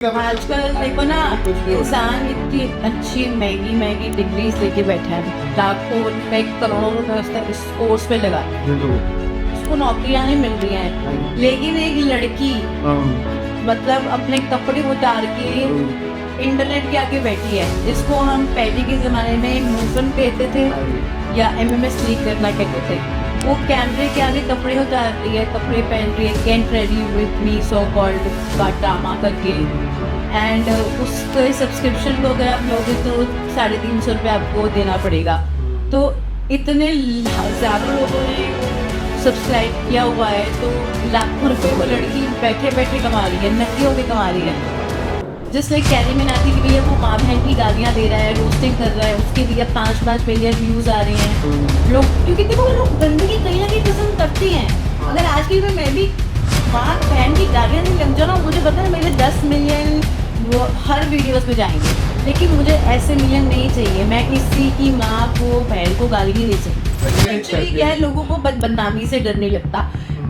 आजकल देखो ना, इंसान इतनी अच्छी महंगी महंगी डिग्रीज लेके बैठा है, लाखों रुपए करोड़ों रुपए इस कोर्स पे लगा है। उसको नौकरियां नहीं मिल रही हैं, लेकिन एक लड़की मतलब अपने कपड़े उतार के इंटरनेट के आगे बैठी है, जिसको हम पहले के जमाने में मूसन कहते थे या MMS लीक करना कहते थे। वो कैमरे के आगे कपड़े उतार रही है, कपड़े पहन रही है, get ready with me so called का ड्रामा करके, एंड उसके सब्सक्रिप्शन को अगर आप लोगे तो 350 रुपये आपको देना पड़ेगा। तो इतने ज़्यादा लोगों ने सब्सक्राइब किया हुआ है, तो लाखों रुपए वो लड़की बैठे बैठे कमा रही है, नकली होकर कमा रही है। जिस लाइक कैरी मिनाटी के लिए वो माँ बहन की गालियाँ दे रहा है, रोस्टिंग कर रहा है, उसके लिए 5-5 मिलियन व्यूज़ आ रहे हैं लोग, क्योंकि देखो लोग गंदगी कहीं ना कहीं पसंद करती हैं। अगर आज की में मैं भी माँ बहन की गालियाँ नहीं लग जाऊँ, मुझे पता है मेरे 10 मिलियन वो हर वीडियोस में जाएंगे, लेकिन मुझे ऐसे मिलियन नहीं चाहिए। मैं किसी की माँ को बहन को गाली नहीं दे सकती। एक्चुअली क्या है, लोगों को बदनामी से डर नहीं लगता।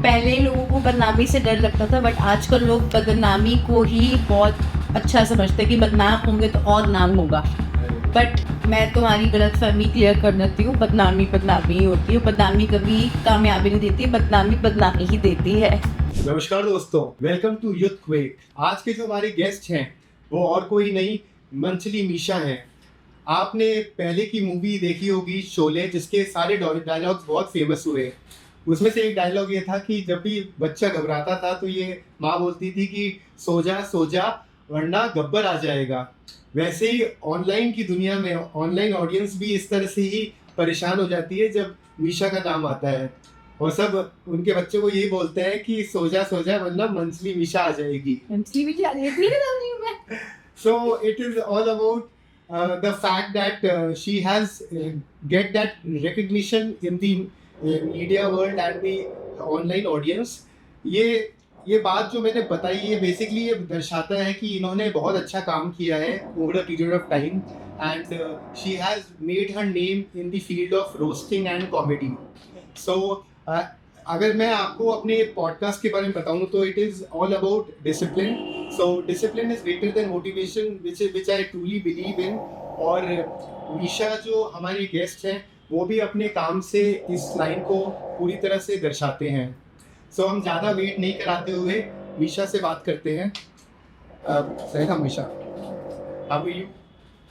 पहले लोगों को बदनामी से डर लगता था, बट आजकल लोग बदनामी को ही बहुत अच्छा समझते कि बदनाम होंगे तो और नाम होगा। बट मैं तुम्हारी गलतफहमी क्लियर कर देती हूँ, बदनामी बदनामी ही होती है, बदनामी कभी कामयाबी नहीं देती, बदनामी बदनामी ही देती है। नमस्कार दोस्तों, वेलकम टू यूथक्वेक। आज के जो हमारे गेस्ट हैं वो और कोई नहीं, मंचली मीशा हैं। आपने पहले की मूवी देखी होगी शोले, जिसके सारे डायलॉग्स बहुत फेमस हुए। उसमें से एक डायलॉग ये था कि जब भी बच्चा घबराता था तो ये माँ बोलती थी कि सो जा वरना गब्बर आ जाएगा। वैसे ही ऑनलाइन की दुनिया में ऑनलाइन ऑडियंस भी इस तरह से ही परेशान हो जाती है जब मीशा का नाम आता है, और सब उनके बच्चों को यही बोलते हैं कि सो जा वरना मंचली मीशा आ जाएगी। So it is all about the fact that she has get that recognition in the media world and the online audience. ये बात जो मैंने बताई, ये बेसिकली ये दर्शाता है कि इन्होंने बहुत अच्छा काम किया है over a period of time, and she has made her name in the field of roasting and comedy. So अगर मैं आपको अपने पॉडकास्ट के बारे में बताऊं तो it is all about discipline. So discipline is greater than motivation, which I truly believe in. और मीशा जो हमारी गेस्ट हैं वो भी अपने काम से इस लाइन को पूरी तरह से दर्शाते हैं। सो हम ज़्यादा वेट नहीं कराते हुए मीशा से बात करते हैं। सही था Misha, how are you?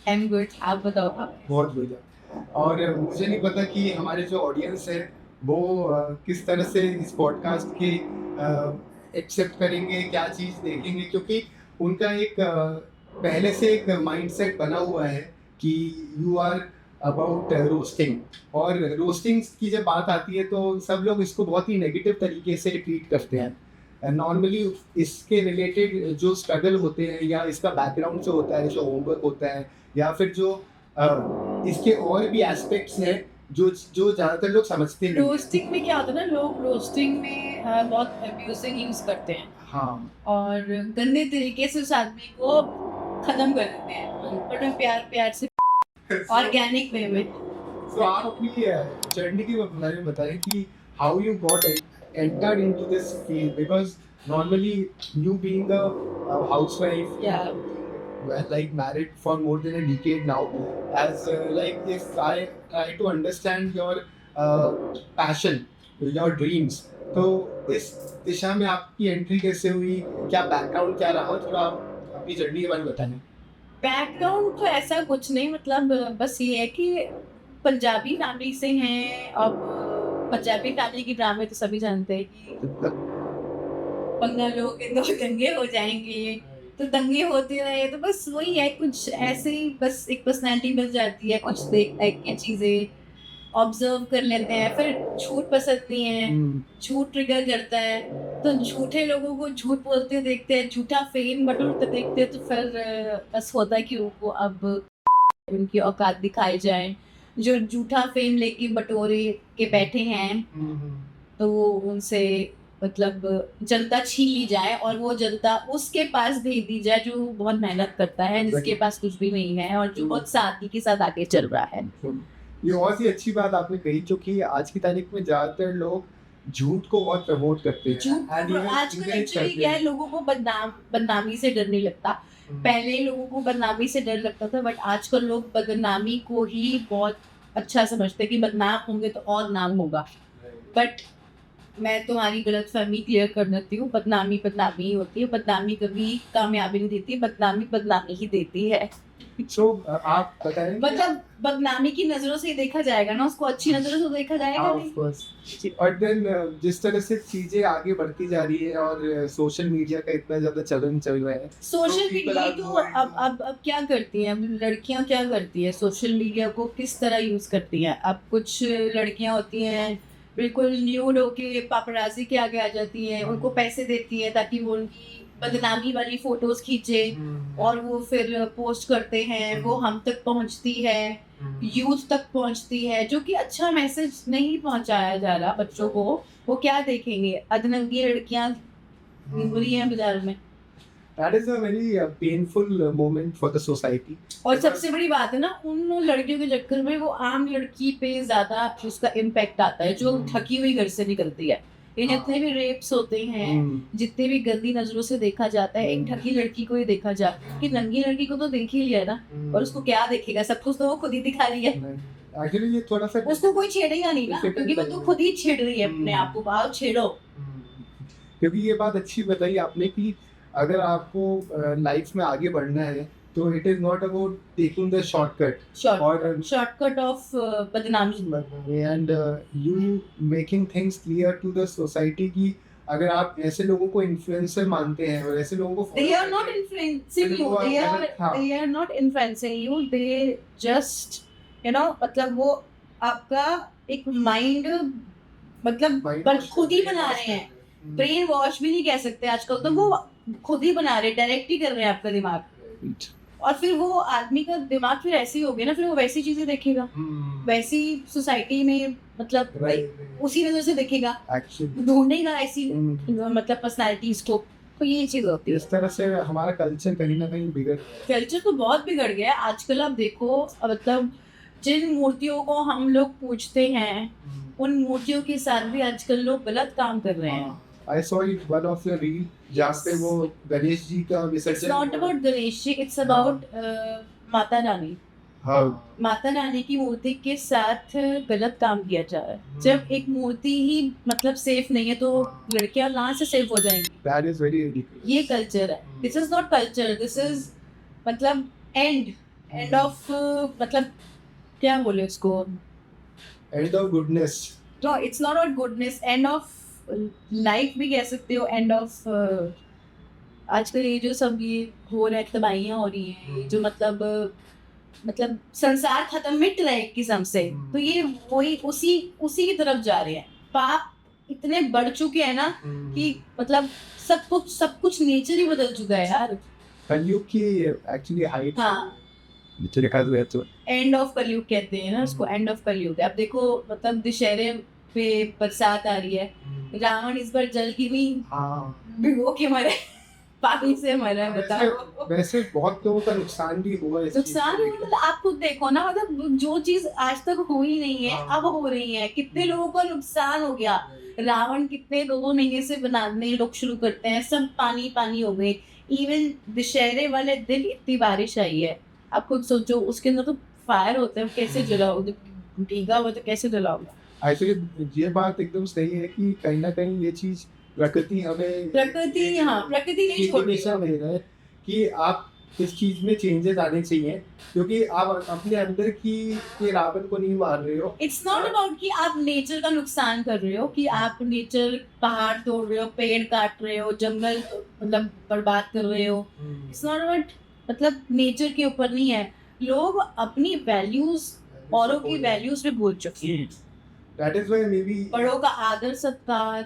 I am good, आप बताओ। बहुत बढ़िया। और मुझे नहीं पता कि हमारे जो ऑडियंस है वो किस तरह से इस पॉडकास्ट के एक्सेप्ट करेंगे, क्या चीज़ देखेंगे, क्योंकि उनका एक पहले से एक माइंडसेट बना हुआ है कि यू आर अबाउट रोस्टिंग। और रोस्टिंग की जब बात आती है तो सब लोग इसको बहुत ही नेगेटिव तरीके से ट्रीट करते हैं। नॉर्मली इसके रिलेटेड जो स्ट्रगल होते हैं या इसका बैकग्राउंड जो होता है, जो होमवर्क होता है, या फिर जो इसके और भी एस्पेक्ट्स हैं जो ज़्यादातर लोग समझते नहीं। रोस्टिंग में क्या होता है ना, लोग रोस्टिंग में बहुत अब्यूजिंग यूज करते हैं, हाँ, और गंदे तरीके से उस आदमी को खत्म कर देते हैं, बट हम प्यार से ऑर्गेनिक वे में। तो आप अपनी जर्नी के बारे में बताएं कि how you got entered into this field, because normally you being a housewife, like married for more than a decade now, as like if I try to understand your passion, your dreams, तो इस दिशा में आपकी entry कैसे हुई, क्या background क्या रहा, थोड़ा अपनी जर्नी के बारे में बताएं। बैकग्राउंड तो ऐसा कुछ नहीं, मतलब बस ये है कि पंजाबी फैमिली से हैं। अब पंजाबी फैमिली की ड्रामे तो सभी जानते हैं कि 15 लोगों के 2 दंगे हो जाएंगे, तो दंगे होते रहे, तो बस वही है, कुछ ऐसे ही बस एक पर्सनैलिटी मिल जाती है, कुछ देख के चीज़ें ऑब्जर्व कर लेते हैं। फिर झूठ पसंद नहीं है, झूठ ट्रिगर करता है, तो झूठे लोगों को झूठ बोलते देखते हैं, झूठा फेम बटोरते देखते हैं, तो फिर बस होता है कि उनको अब उनकी औकात दिखाई जाए। जो झूठा फेम लेके बटोरे के बैठे हैं तो वो उनसे मतलब जनता छीन ली जाए, और वो जनता उसके पास भेज दी जाए जो बहुत मेहनत करता है, जिसके पास कुछ भी नहीं है और जो बहुत सादगी के साथ आगे चल रहा है। ये बहुत ही अच्छी बात आपने कही, क्योंकि आज की तारीख में ज़्यादातर लोग झूठ को बहुत प्रमोट करते हैं। आजकल एक्चुअली क्या है, लोगों को बदनामी से डर नहीं लगता। पहले लोगों को बदनामी से डर लगता था, बट आजकल लोग बदनामी को ही बहुत अच्छा समझते हैं कि बदनाम होंगे तो और नाम होगा। बट मैं तुम्हारी गलतफहमी क्लियर कर देती हूँ, बदनामी बदनामी ही होती है, बदनामी कभी कामयाबी नहीं देती, बदनामी बदनामी ही देती है। So, आप बताएं कि- मतलब बदनामी की नजरों से ही देखा जाएगा ना, उसको अच्छी नजरों से देखा जाएगा हाँ, नहीं। of course। और देन जिस तरह से चीजें आगे बढ़ती जा रही है और सोशल मीडिया का इतना ज्यादा चलन चल रहा है, सोशल तो people मीडिया are तो going to- अब क्या करती हैं, अब लड़कियां क्या करती है, सोशल मीडिया को किस तरह यूज करती हैं। अब कुछ लड़कियां होती हैं बिल्कुल न्यूड होके पापराजी के आगे आ जाती हैं, उनको पैसे देती हैं ताकि वो उनकी बदनामी वाली फोटोज खींचे और वो फिर पोस्ट करते हैं, वो हम तक पहुंचती है, यूथ तक पहुंचती है, जो कि अच्छा मैसेज नहीं पहुंचाया जा रहा बच्चों को। वो क्या देखेंगे, अधनंगी लड़कियां घूम रही हैं बाजार में। That is a very painful moment for the society। और सबसे बड़ी बात है ना, उन लड़कियों के चक्कर में वो आम लड़की पे ज्यादा उसका इम्पैक्ट आता है जो थकी हुई घर से निकलती है। इन जितने भी रेप्स होते हैं, जितने भी गंदी नजरों से देखा जाता है, इन ठगी लड़की को ही देखा जाता है कि नंगी लड़की को तो देख ही लिया ना, और उसको क्या देखेगा, सब कुछ तो वो खुद ही दिखा रही है। एक्चुअली ये थोड़ा सा उसको कोई छेड़ेगा नहीं ना, क्योंकि वो तो खुद ही छेड़ रही है अपने आप को, बाहर छेड़ो। क्योंकि ये बात अच्छी बताई आपने कि अगर आपको लाइफ में आगे बढ़ना है तो it is not about taking the shortcut और शॉर्टकट ऑफ बदनामी and you making things clear to the society कि अगर आप ऐसे लोगों को इन्फ्लुएंसर मानते हैं और ऐसे लोगों को they are not influencing you, they are not influencing you, they just मतलब वो आपका एक माइंड मतलब खुद ही बना रहे हैं, ब्रेन वॉश भी नहीं कह सकते आजकल, तो वो खुद ही बना रहे, डायरेक्ट ही कर रहे हैं आपका दिमाग। और फिर वो आदमी का दिमाग फिर ऐसे ही हो गया ना, फिर वो वैसी चीजें देखेगा, वैसी सोसाइटी में मतलब उसी नजर से देखेगा, ढूंढेगा ऐसी मतलब पर्सनालिटीज को। तो ये चीज होती है। इस तरह से हमारा कल्चर कहीं ना कहीं बिगड़, कल्चर तो बहुत बिगड़ गया है आजकल। आप देखो मतलब जिन मूर्तियों को हम लोग पूजते हैं, उन मूर्तियों के साथ भी आजकल लोग गलत काम कर रहे हैं। I saw it one of the reel जहाँ पे वो गणेश जी का विसर्जन। It's not about Ganesh ji, it's about Mata Rani. हाँ। माता रानी की मूर्ति के साथ गलत काम किया जा रहा है। जब एक मूर्ति ही मतलब सेफ नहीं है तो लड़कियां कहाँ से सेफ हो जाएंगी? That is very ridiculous। ये कल्चर है। This is not culture, this is मतलब end of मतलब क्या बोले उसको? End of goodness। No, it's not about goodness, end of life भी कह सकते हो, एंड ऑफ आजकल ये जो सब ये हो रहा है, तबाहियां हो रही हैं, ये जो मतलब संसार खत्म मिट रहा है एक किस्म से, तो ये वही उसी की तरफ जा रहे हैं। पाप इतने बढ़ चुके हैं ना कि मतलब सब कुछ नेचर ही बदल चुका है यार। कलयुग की एक्चुअली हाइट, हाँ, एंड ऑफ कलयुग कहते हैं ना उसको, एंड ऑफ कलयुग। अब देखो मतलब दशहरे पे बरसात आ रही है, रावण इस बार जल की भी भिगो के मरे, पानी से मरा है। बताओ, वैसे बहुत लोगों का नुकसान भी हुआ है। मतलब आप खुद देखो ना, मतलब जो चीज आज तक हुई नहीं है अब हो रही है, कितने लोगों का नुकसान हो गया। रावण कितने 2 महीने से बनाने लोग शुरू करते हैं, सब पानी पानी हो गए। इवन दशहरे वाले दिन इतनी बारिश आई है, आप खुद सोचो, उसके अंदर तो फायर होते हैं, कैसे जलाओगे? भीगा हुआ तो कैसे जलाओगे? एक्चुअली ये बात एकदम सही है कि कहीं ना कहीं ये चीज प्रकृति नहीं छोड़ है कि आप इस चीज में चेंजेस आने चाहिए, क्योंकि आप अपने अंदर के रावण को नहीं मार रहे हो। इट्स नॉट अबाउट कि आप नेचर का नुकसान कर रहे हो, कि आप नेचर पहाड़ तोड़ रहे हो, पेड़ काट रहे हो, जंगल मतलब बर्बाद कर रहे हो। इट्स नॉट अबाउट मतलब नेचर के ऊपर नहीं है। लोग अपनी वैल्यूज औरों की वैल्यूज पे भूल चुके हैं। That is why maybe बड़ों का आदर सत्कार,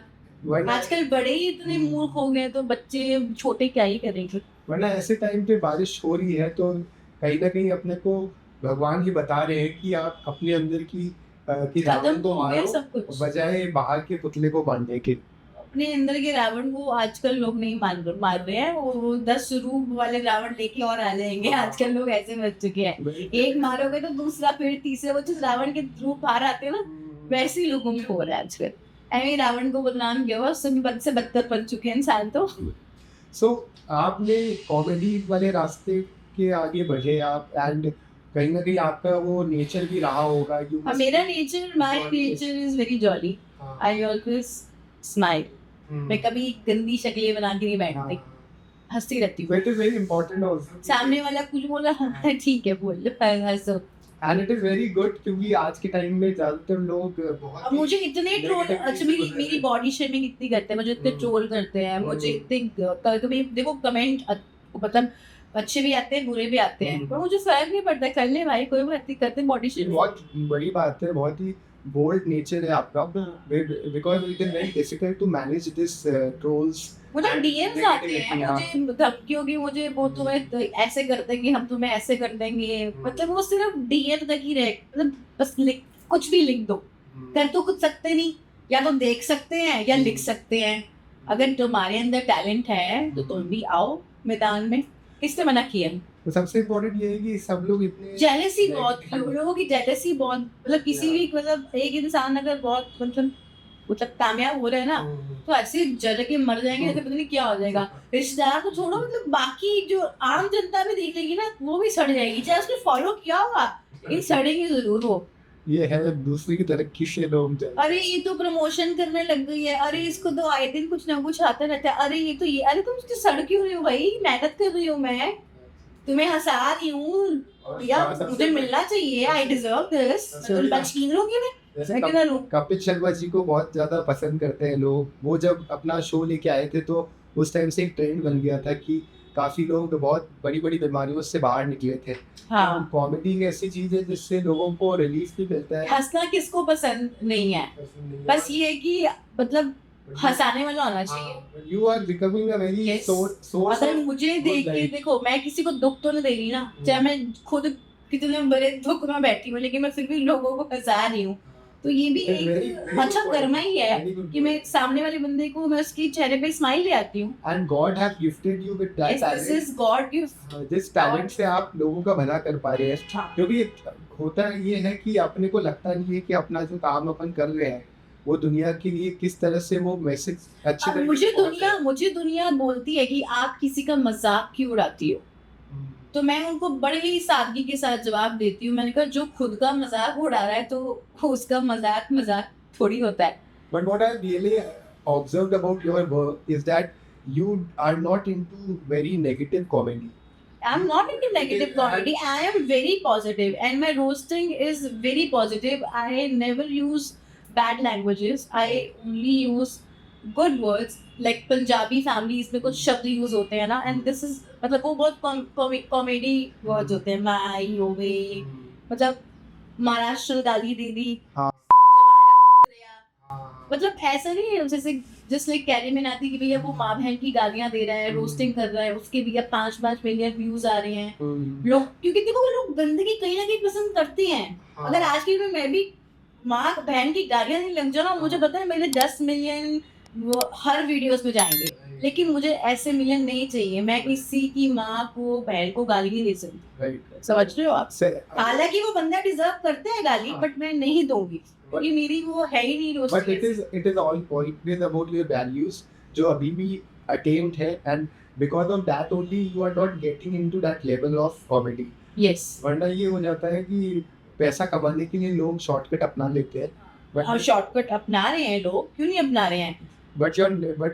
आजकल बड़े ही इतने मूर्ख हो गए तो बच्चे छोटे क्या ही करेंगे। वरना ऐसे टाइम पे बारिश हो रही है तो कहीं ना कहीं अपने को भगवान ही बता रहे हैं कि आप अपने अंदर की रावण को मारो, बजाय बाहर के पुतले को बांधने के। अपने अंदर के रावण को आजकल लोग नहीं मार रहे हैं, वो 10 रूप वाले रावण लेके और आ जाएंगे। आजकल लोग ऐसे बच चुके हैं, एक मारोगे तो दूसरा, फिर तीसरा, वो जो रावण के रूप बाहर आते हैं ना, वैसे ही लोगों में हो रहा है आजकल। ऐसे रावण को बदनाम किया हुआ, उससे बदतर बन चुके हैं इंसान। तो सो आपने कॉमेडी वाले रास्ते के आगे बढ़े आप, एंड कहीं ना कहीं आपका वो नेचर भी रहा होगा। मेरा nature, my nature is very jolly. I always smile. मैं कभी गंदी शक्लें बना के नहीं बैठती, हंसती रहती हूँ। It is very important also. सामने वाला कुछ बोला, हाँ ठीक है बोल लो, हंसो। And it is very good, क्योंकि आज के टाइम में ज्यादातर लोग बहुत अब मुझे इतने ट्रोल, अच्छा मेरी बॉडी शेमिंग इतनी करते हैं, मुझे इतने ट्रोल करते हैं, मुझे इतने कभी देखो कमेंट मतलब अच्छे भी आते हैं बुरे भी आते हैं, पर मुझे फर्क नहीं पड़ता, कर ले भाई, कोई बात नहीं, करते बॉडी शेमिंग। बहुत बड़ी बात है, बहुत ही बोल्ड नेचर है आपका, because it is very difficult to manage this trolls. मुझे डीएम्स आते हैं, मुझे धमकियों की, मुझे वो तुम्हें ऐसे कर देंगे, हम तुम्हें ऐसे कर देंगे, मतलब वो सिर्फ डीएम तक ही रहे, मतलब बस कुछ भी लिख दो, कर तो कुछ सकते नहीं, या तो देख सकते हैं या लिख सकते हैं। अगर तुम्हारे अंदर टैलेंट है तो तुम भी आओ मैदान में, किसने मना किया? तो सबसे इम्पोर्टेंट ये है कि सब लोग इतने जेलसी बहुत, लोगों की जेलसी बहुत, मतलब किसी भी मतलब एक इंसान अगर बहुत मतलब कामयाब हो रहा है ना, तो ऐसे जल के मर जाएंगे, ऐसे पता नहीं क्या हो जाएगा। रिश्तेदार को छोड़ो, मतलब बाकी जो आम जनता भी देख लेगी ना, वो भी सड़ जाएगी, चाहे उसने फॉलो किया होगा, लेकिन सड़ेगी जरूर वो। ये है दूसरी की तरक्की से लोग। अरे ये तो प्रमोशन करने लग गई है, अरे इसको तो आए दिन कुछ ना कुछ आता रहता है, अरे ये तो ये, अरे तुम उसकी सड़ क्यों रही हो भाई, मेहनत कर रही हूँ मैं, तुम्हें हंसा रही हूँ, या मुझे मिलना चाहिए, आई डिजर्व दिस, तुम बचकीन लोगे मैं कपिल शर्मा जी को बहुत ज्यादा पसंद करते हैं लोग। वो जब अपना शो लेके आए थे तो उस टाइम से एक ट्रेंड बन गया था कि काफी लोग बहुत बड़ी बड़ी बीमारियों से बाहर निकले थे। हाँ, कॉमेडी एक ऐसी चीज है जिससे लोगों को रिलीफ भी मिलता है। हंसना किसको पसंद नहीं है, बस ये है कि मतलब हंसाने वाला होना चाहिए। You are becoming a very source. अगर मुझे देख के देखो, मैं किसी को दुख तो नहीं दे रही ना, चाहे मैं खुद कितने बड़े दुख में बैठी हूँ, लेकिन मैं फिर भी लोगों को हंसा रही हूँ, तो ये भी एक अच्छा कर्मा ही है कि मैं सामने वाले बंदे को, मैं उसकी चेहरे पे स्माइल ले आती हूँ। And God have gifted you with that talent. This is God gift. जिस टैलेंट से आप लोगों का भला कर पा रहे हैं, क्योंकि होता ये है कि अपने को लगता नहीं है कि अपना जो काम अपन कर रहे हैं वो दुनिया के लिए किस तरह से वो मैसेज अच्छी तरह। मुझे दुनिया बोलती है कि आप किसी का मजाक क्यों उड़ाती हो, तो मैं उनको बड़े ही सादगी के साथ जवाब देती हूँ। मैंने कहा जो खुद का मजाक उड़ा रहा है तो उसका मजाक थोड़ी होता है। But what I really observed about your work is that you are not into very negative comedy. I'm not into negative comedy. I am very positive, and my roasting is very positive. I never use bad languages. I only use good words. Like Punjabi families में कुछ शब्द use होते हैं ना, and this is मतलब वो बहुत comedy words होते हैं, माई हो गई, मतलब महाराष्ट्र गाली दीदी, मतलब ऐसा नहीं है जैसे जस्ट लाइक कैरी में आती कि भैया वो माँ बहन की गालियां दे रहा है, रोस्टिंग कर रहा है, उसके भैया 5 मिलियन व्यूज आ रहे हैं लोग, क्योंकि देखो लोग गंदगी कहीं ना कहीं पसंद करते हैं। अगर आज की मैं भी माँ बहन की गालियां नहीं लग जाना, मुझे पता है मेरे 10 मिलियन वो हर वीडियोस में जाएंगे, लेकिन मुझे ऐसे मिलियन नहीं चाहिए। मैं किसी की माँ को बहन को गाली नहीं दे सकती, समझ रहे हो आप? हालांकि वो बंदा डिजर्व करते हैं गाली, बट मैं नहीं दूंगी, क्योंकि मेरी वो है ही नहीं roast. But it is all pointed about your values जो अभी भी attained है, and because of that only you are not getting into that level of comedy. Yes. वरना ये हो जाता है कि पैसा कमाने के लिए लोग शॉर्टकट अपना लेते हैं। और शॉर्टकट अपना रहे हैं लोग, क्यों नहीं अपना रहे हैं? बट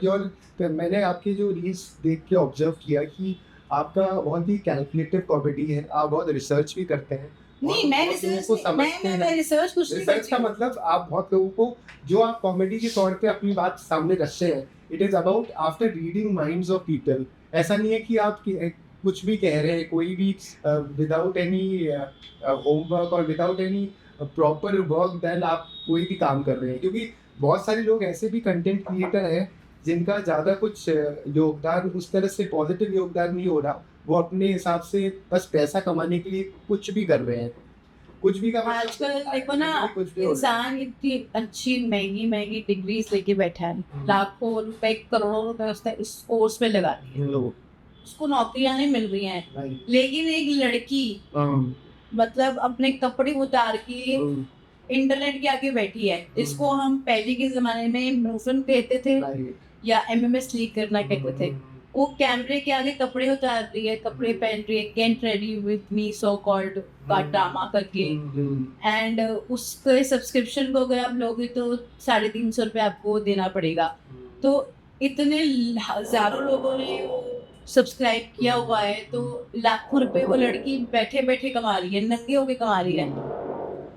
योर मैंने आपकी जो रील्स देख के ऑब्जर्व किया कि आपका बहुत ही कैलकुलेटिव कॉमेडी है, आप बहुत रिसर्च भी करते हैं। नहीं, मैं रिसर्च कुछ नहीं रिसर्च का मतलब आप बहुत लोगों को जो आप कॉमेडी के तौर पे अपनी बात सामने रखते हैं, it is about after reading minds of people. ऐसा नहीं है कि आप कुछ भी कह रहे हैं, कोई भी विदाउट एनी होमवर्क और without any proper work then आप कोई भी काम कर रहे हैं। क्योंकि बहुत सारे लोग ऐसे भी कंटेंट क्रिएटर हैं जिनका ज़्यादा कुछ योगदान उस तरह से पॉजिटिव योगदान नहीं हो रहा, वो अपने हिसाब से बस पैसा कमाने के लिए कुछ भी कर रहे हैं, कुछ भी का। आजकल देखो ना, इंसान इतनी अच्छी महंगी डिग्रीज लेके बैठा है, लाखों रुपए करोड़ों रुपए उसने इस कोर्स में लगा दिए, उसको नौकरियां नहीं मिल रही हैं, लेकिन एक लड़की मतलब अपने कपड़े उतार के इंटरनेट के आगे बैठी है, इसको हम पहले के जमाने में मूवमेंट कहते थे या एमएमएस लीक करना कहते थे। वो कैमरे के आगे कपड़े उतार रही है, कपड़े पहन रही है, gate ready with me so called का ड्रामा करके, एंड उसके सब्सक्रिप्शन को अगर आप लोगे तो 350 रुपये आपको देना पड़ेगा। तो इतने हजारों लोगों ने सब्सक्राइब किया हुआ है, तो लाखों रुपए वो लड़की बैठे बैठे कमा रही है, नंगे होके कमा रही है।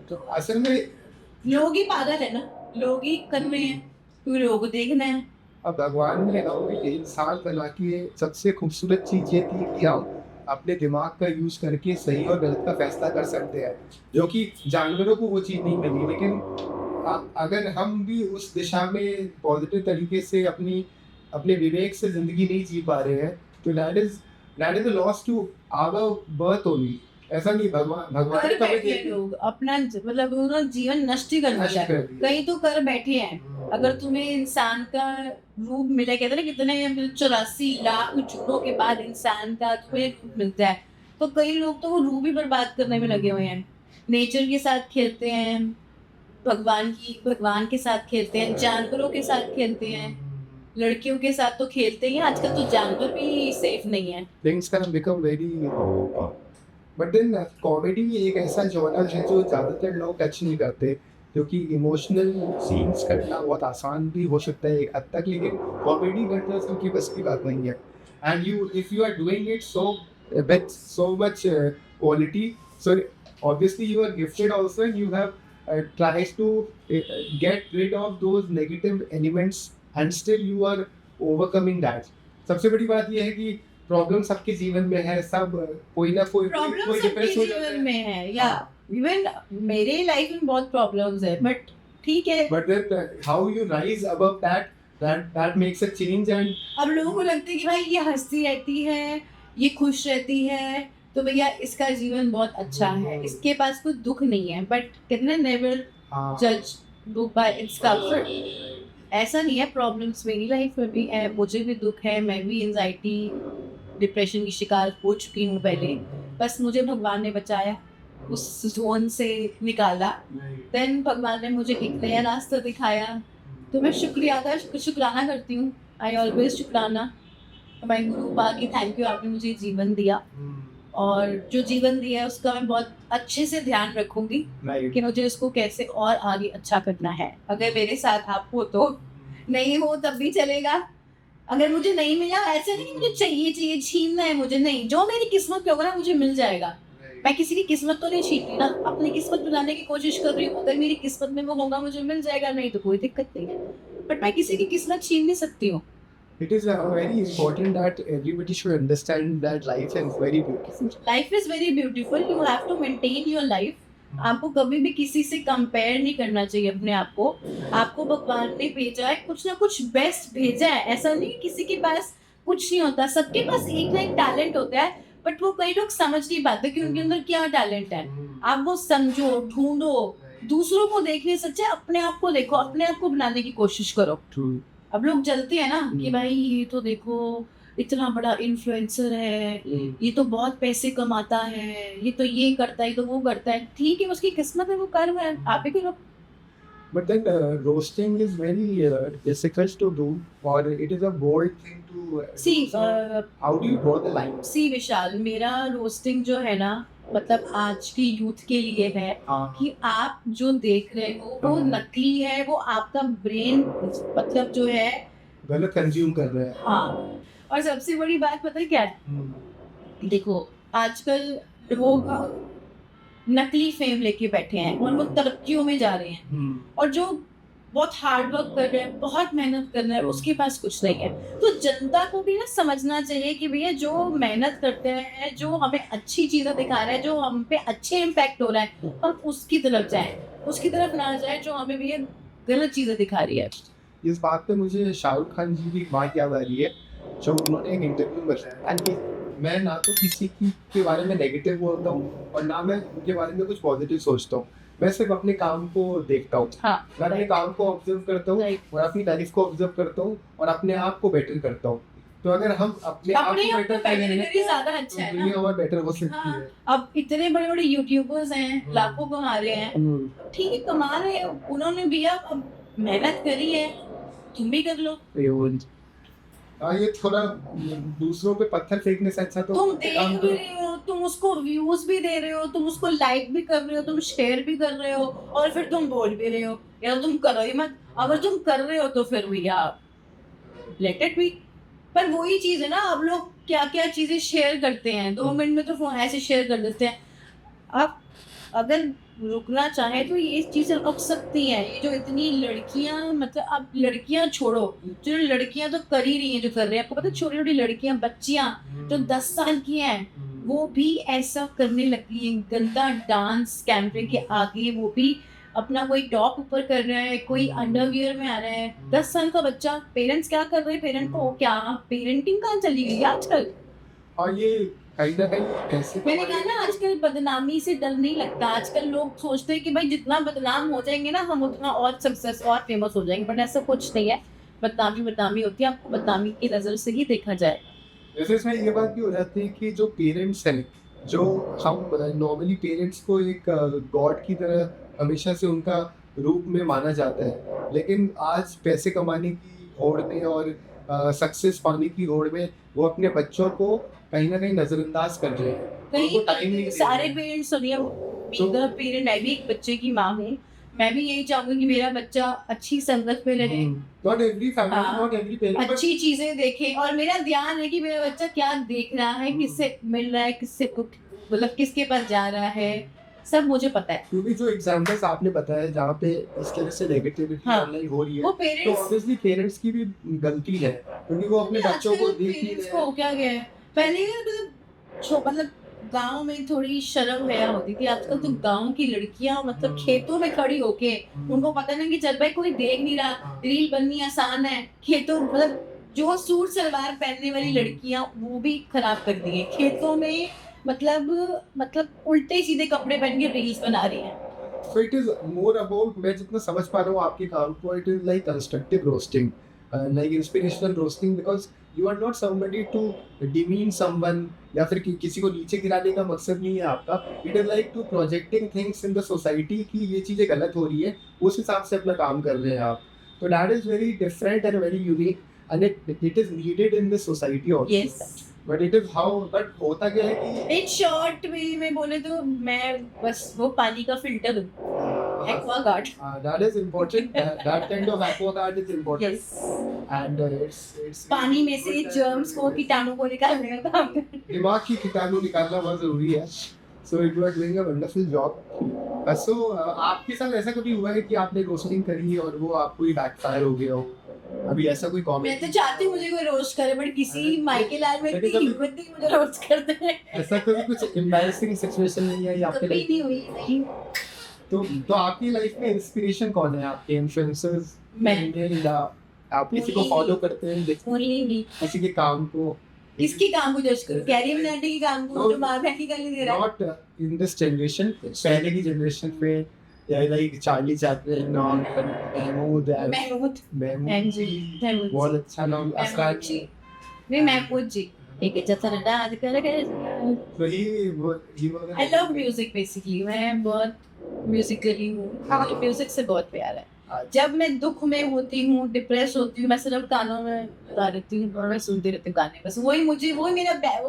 तो असल में लोग ही पागल है ना, लोग ही कर रहे हैं क्योंकि लोगों को देखना है। अब भगवान ने हमें इंसान बना के सबसे खूबसूरत चीज़ ये थी कि हम अपने दिमाग का यूज़ करके सही और गलत का फैसला कर सकते हैं, जो कि जानवरों को वो चीज़ नहीं मिली। लेकिन अगर हम भी उस दिशा में पॉजिटिव तरीके से अपने विवेक से ज़िंदगी नहीं जी पा रहे हैं, तो that is a loss to our birth only. ऐसा नहीं, भगवान कर ने कभी बैठे हैं लोग अपना, मतलब उन्होंने जीवन नष्ट ही कर नष्ट दिया, कर दिया। कहीं तो कर बैठे हैं। अगर तुम्हें इंसान का रूप मिले, कहते हैं ना कितने 84 लाख जुड़ों के बाद इंसान का तुम्हें रूप मिलता है, तो कई लोग तो वो रूप ही बर्बाद करने में लगे हुए हैं। नेचर के साथ खेलते हैं, भगवान के साथ खेलते हैं, जानवरों के साथ खेलते हैं, लड़कियों के साथ तो खेलते ही हैं। आजकल तो जानवर भी सेफ नहीं है। Things can become very but then comedy एक ऐसा जॉनर है जो ज़्यादातर लोग टच नहीं करते, क्योंकि इमोशनल सीन्स करना बहुत आसान भी हो सकता है एक हद तक, लेकिन कॉमेडी करना सबकी बस की बात नहीं है। And if you are doing it with so much quality, so obviously you are gifted also, and you have tries to get rid of those negative elements and still you are overcoming that. सबसे बड़ी बात यह है कि problem सबके जीवन में है, सब कोई ना कोई प्रॉब्लम सबके डिप्रेस हो जाता जीवन है। में है, या इवन मेरे लाइफ में बहुत प्रॉब्लम्स है, बट ठीक है। But then how you rise above that makes a change. And अब लोगों को लगता है कि भाई ये हंसती रहती है, ये खुश रहती है, तो भैया इसका जीवन बहुत अच्छा है, इसके पास कोई दुख नहीं है। बट कितने नेवर जज बुक बाय इट्स कवर। ऐसा नहीं है, प्रॉब्लम्स मेरी लाइफ में भी है, मुझे भी दुख है, मैं भी एंजाइटी डिप्रेशन की शिकार हो चुकी हूँ पहले। बस मुझे भगवान ने बचाया, उस जोन से निकाला, देन भगवान ने मुझे एक नया रास्ता दिखाया, तो मैं शुक्राना करती हूँ। आई ऑलवेज शुक्राना माय गुरु पा की, थैंक यू, आपने मुझे जीवन दिया, और जो जीवन दिया है उसका मैं बहुत अच्छे से ध्यान रखूंगी कि मुझे उसको कैसे और आगे अच्छा करना है। अगर मेरे साथ आप हो तो, नहीं हो तब भी चलेगा। अगर मुझे नहीं मिला, ऐसे नहीं कि मुझे चाहिए छीनना है मुझे, नहीं, जो मेरी किस्मत में होगा ना मुझे मिल जाएगा। मैं किसी की किस्मत तो नहीं छीन रही ना, अपनी किस्मत बनाने की कोशिश कर रही हूँ। अगर मेरी किस्मत में वो होगा मुझे मिल जाएगा, नहीं तो कोई दिक्कत नहीं है, बट मैं किसी की किस्मत छीन नहीं सकती हूँ। it is very important that everybody should understand that life is very beautiful. Life is very beautiful, you have to maintain your life. आपको कभी भी किसी से कंपेयर नहीं करना चाहिए अपने आप को। आपको भगवान ने भेजा है, कुछ ना कुछ बेस्ट भेजा है। ऐसा नहीं किसी के पास कुछ नहीं होता, सबके पास एक ना एक टैलेंट होता है, बट वो कई लोग समझ नहीं पाते कि उनके अंदर क्या टैलेंट है। आप वो समझो, ढूंढो, दूसरों को देखने से अच्छा अपने आप को देखो, अपने आप को बनाने की कोशिश करो। True. अब लोग जलते हैं ना कि भाई ये तो देखो इतना बड़ा इन्फ्लुएंसर है, ये तो बहुत पैसे कमाता है, ये तो ये करता है, ये तो वो करता है। ठीक है, उसकी किस्मत है, वो कर्म है, आप ही करो। But then roasting is very difficult to do, or it is a bold thing to C how do you draw the line? सी विशाल, मेरा रोस्टिंग जो है ना, मतलब आज की यूथ के लिए है कि आप जो देख रहे हो वो नकली है, वो आपका ब्रेन मतलब जो है गलत कंज्यूम कर रहे हैं। हाँ। और सबसे बड़ी बात पता है क्या है? देखो आजकल लोग नकली फेम लेके बैठे हैं और वो तरक्कियों में जा रहे हैं, और जो बहुत हार्ड वर्क कर रहे हैं, बहुत मेहनत कर रहे हैं, उसके पास कुछ नहीं है। तो जनता को भी ना समझना चाहिए कि भैया जो मेहनत करते हैं, जो हमें अच्छी चीज़ें दिखा रहा है, जो हम पे अच्छे इम्पैक्ट हो रहा है, हम उसकी तरफ जाएं, उसकी तरफ ना जाए जो हमें भैया गलत चीज़ें दिखा रही है। इस बात पे मुझे शाहरुख खान जी की बात याद आ रही है, जब उन्होंने एक इंटरव्यू में बताया कि मैं ना तो किसी के बारे में नेगेटिव बोलता हूँ और ना मैं उनके बारे में कुछ पॉजिटिव सोचता हूँ। मैं सिर्फ अपने काम को देखता हूँ, मैं अपने काम को ऑब्जर्व करता हूँ और अपनी लाइफ को ऑब्जर्व करता हूँ और अपने आप को बेटर करता हूँ। तो अगर हम अपने आप को बेटर करेंगे तो ज़्यादा अच्छा है ना। दुनिया और बेटर हो सकती है। अब इतने बड़े बड़े यूट्यूबर्स हैं, लाखों कमा रहे हैं, ठीक है कमा रहे हैं, उन्होंने भी अब मेहनत करी है, तुम भी कर लो। ये थोड़ा दूसरों पे पत्थर फेंकने से अच्छा तो तुम देख भी रहे हो, तुम उसको व्यूज भी दे रहे हो, तुम उसको लाइक भी कर रहे हो, तुम शेयर भी कर रहे हो, और फिर तुम बोल भी रहे हो यार तुम करो ही मत। अगर तुम कर रहे हो तो फिर भैया लेट इट बी। पर वही चीज है ना, अब लोग क्या क्या चीजें शेयर करते हैं, 2 मिनट में तो फोन ऐसे शेयर कर देते हैं। आप अगर रुकना चाहे तो ये चीजें रुक सकती हैं। ये जो इतनी लड़कियां, मतलब अब लड़कियां छोड़ो, जो लड़कियां तो कर ही रही हैं जो कर रही हैं। आपको पता है छोटी छोटी लड़कियां, बच्चियां जो 10 साल की हैं वो भी ऐसा करने लगी हैं, गंदा डांस कैमरे के आगे, वो भी अपना कोई टॉप ऊपर कर रहा है, कोई अंडरवियर में आ रहा है। 10 साल का बच्चा, पेरेंट्स क्या कर रहे हैं, पेरेंट को क्या पेरेंटिंग कहाँ चली गई आजकल। और ये कहीं ना कहीं ऐसे मैंने कहा ना आजकल बदनामी से डर नहीं लगता। आजकल लोग सोचते हैं कि भाई जितना बदनाम हो जाएंगे ना हम उतना और सक्सेस और फेमस हो जाएंगे, बट ऐसा कुछ नहीं है। बदनामी होती है, आपको बदनामी की नजर से ही देखा जाए। जैसे इसमें ये बात भी हो जाती है कि जो पेरेंट्स हैं, जो हम नॉर्मली पेरेंट्स को एक गॉड की तरह हमेशा से उनका रूप में माना जाता है, लेकिन आज पैसे कमाने की होड़ में और सक्सेस पाने की होड़ में वो अपने बच्चों को कहीं ना कहीं नजरअंदाज कर रहे हैं। उनको टाइम नहीं कहीं दे सारे रहे हैं। पेरेंट्स सुनिए, पेरेंट, मैं भी एक बच्चे की माँ हूँ, मैं भी यही चाहूंगी कि मेरा बच्चा अच्छी संगत में रहे, Not every family, हाँ, not every parent, but अच्छी चीजें देखे, और मेरा ध्यान है कि मेरा बच्चा क्या देख रहा है, किससे मिल रहा है, किससे मतलब किसके पास जा रहा है, सब मुझे पता है। क्योंकि जो एग्जांपल्स आपने बताया जहाँ पे इस तरह से नेगेटिविटी हाँ, ऑनलाइन हो रही है, वो तो पेरेंट्स ऑब्वियसली पेरेंट्स की भी गलती है, क्योंकि वो अपने बच्चों को देख नहीं पेरेंट्स रहे को हैं। क्या गया है, पहले मतलब गांव में थोड़ी शर्म वगैरह होती थी। आजकल तो गांव की लड़कियां मतलब खेतों में खड़ी होके, उनको पता नहीं कि चल भाई कोई देख नहीं रहा, रील बननी आसान है। खेतों मतलब जो सूट सलवार पहनने वाली लड़कियां वो भी खराब कर दी है खेतों में, मतलब उल्टे सीधे कपड़े पहन के रील्स बना रही हैं। So it is more about, मैं जितना समझ पा रहा हूँ आपके काम को, it is like constructive roasting, like inspirational roasting, because you are not somebody to demean someone या फिर किसी को नीचे गिराने का मकसद नहीं है आपका। It is like to projecting things in the society कि ये चीज़ें गलत हो रही है, उस हिसाब से अपना काम कर रहे हैं आप। तो that is very different and very unique and it is needed in the society also. Yes. But it is how, but होता क्या है कि इन शॉर्ट वे में बोले तो मैं बस वो पानी का फिल्टर हूँ, Aquaguard. that is important. That kind of aquaguard is important. Yes. And it's पानी में से जर्म्स को, कीटाणु को निकालने का काम करते हैं। दिमाग की कीटाणु निकालना बहुत जरूरी है। So you are doing a wonderful job. So आपके साथ ऐसा कभी हुआ है कि आपने रोस्टिंग करी और वो आपको ही बैकफायर हो गया हो? अभी ऐसा कोई मैं कॉमेंट? तो चाहती हूँ मुझे कोई रोस्ट करे, बट किसी माइकल लाल में इतनी हिम्मत नहीं मुझे रोस्ट करते हैं। ऐसा कभी कुछ एम्बैरेसिंग सिचुएशन नहीं आई आपके कभी लाइफ? नहीं हुई, नहीं। तो आपकी लाइफ में इंस्पिरेशन कौन है? आपके इन्फ्लुएंसर्स? मैं। आप किसी को फॉलो करते हैं, देखते हैं Only me। किसी के काम को? किसकी काम को जज करो? कैरी मिनाटी की काम को जो मार बैठी कर नहीं दे रहा है। Not in this generation, पहले की जनरेशन में या लाइक चार्ली चैपलिन और महमूद महमूद जी, महमूद बहुत अच्छा नाम असरार जी, नहीं महमूद जी, एक अच्छा डांस करेगा। तो ही आई लव म्यूजिक बेसिकली, मैं बहुत म्यूजिकली हूँ, मुझे म्यूजिक से बहुत प्यार है। जब मैं दुख में होती हूँ, डिप्रेस होती हूँ, मैं सिर्फ गानों में गा रहती हूँ और मैं सुनती रहती हूँ गाने, बस वही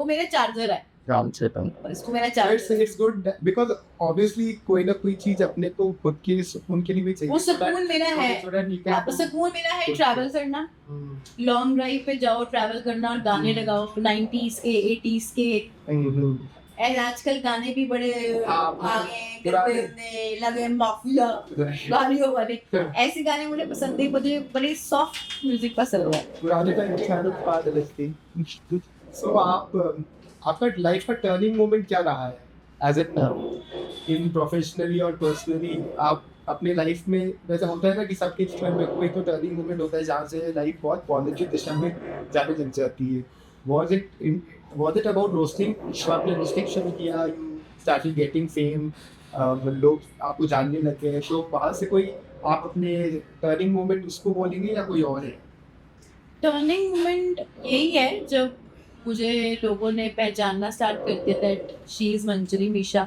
मेरा चार्जर है। इसको मेरा charger. It's good because obviously कोई ना कोई चीज अपने को खुद के सुकून के लिए भी चाहिए। वो सुकून मेरा है, सुकून मेरा है ट्रैवल करना, लॉन्ग ड्राइव पे जाओ, ट्रैवल करना और गाने लगाओ 90s के 80s के। ऐसे आजकल गाने भी बड़े आगे लगे माफिया गालियों वाले, ऐसे गाने मुझे पसंद है। मुझे बड़े सॉफ्ट म्यूजिक पसंद है। पुराने टाइम की शायद बात अलग थी। So आपका लाइफ का टर्निंग मोमेंट क्या रहा है एज इन प्रोफेशनली और पर्सनली? आप अपने लाइफ में, वैसे होता है ना कि सबके जीवन में कोई तो टर्निंग मोमेंट होता है जहाँ से लाइफ बहुत पॉजिटिव दिशा में जाने लग जाती है। Was it about roasting? आपने रोस्टिंग शुरू किया, you started getting fame, लोग आपको जानने लगे हैं, तो वहाँ से कोई आप अपने टर्निंग मोमेंट उसको बोलेंगे या कोई और है? टर्निंग मोमेंट यही है जब मुझे लोगों ने पहचानना स्टार्ट कर दिया दैट शी इज मंजरी मीशा।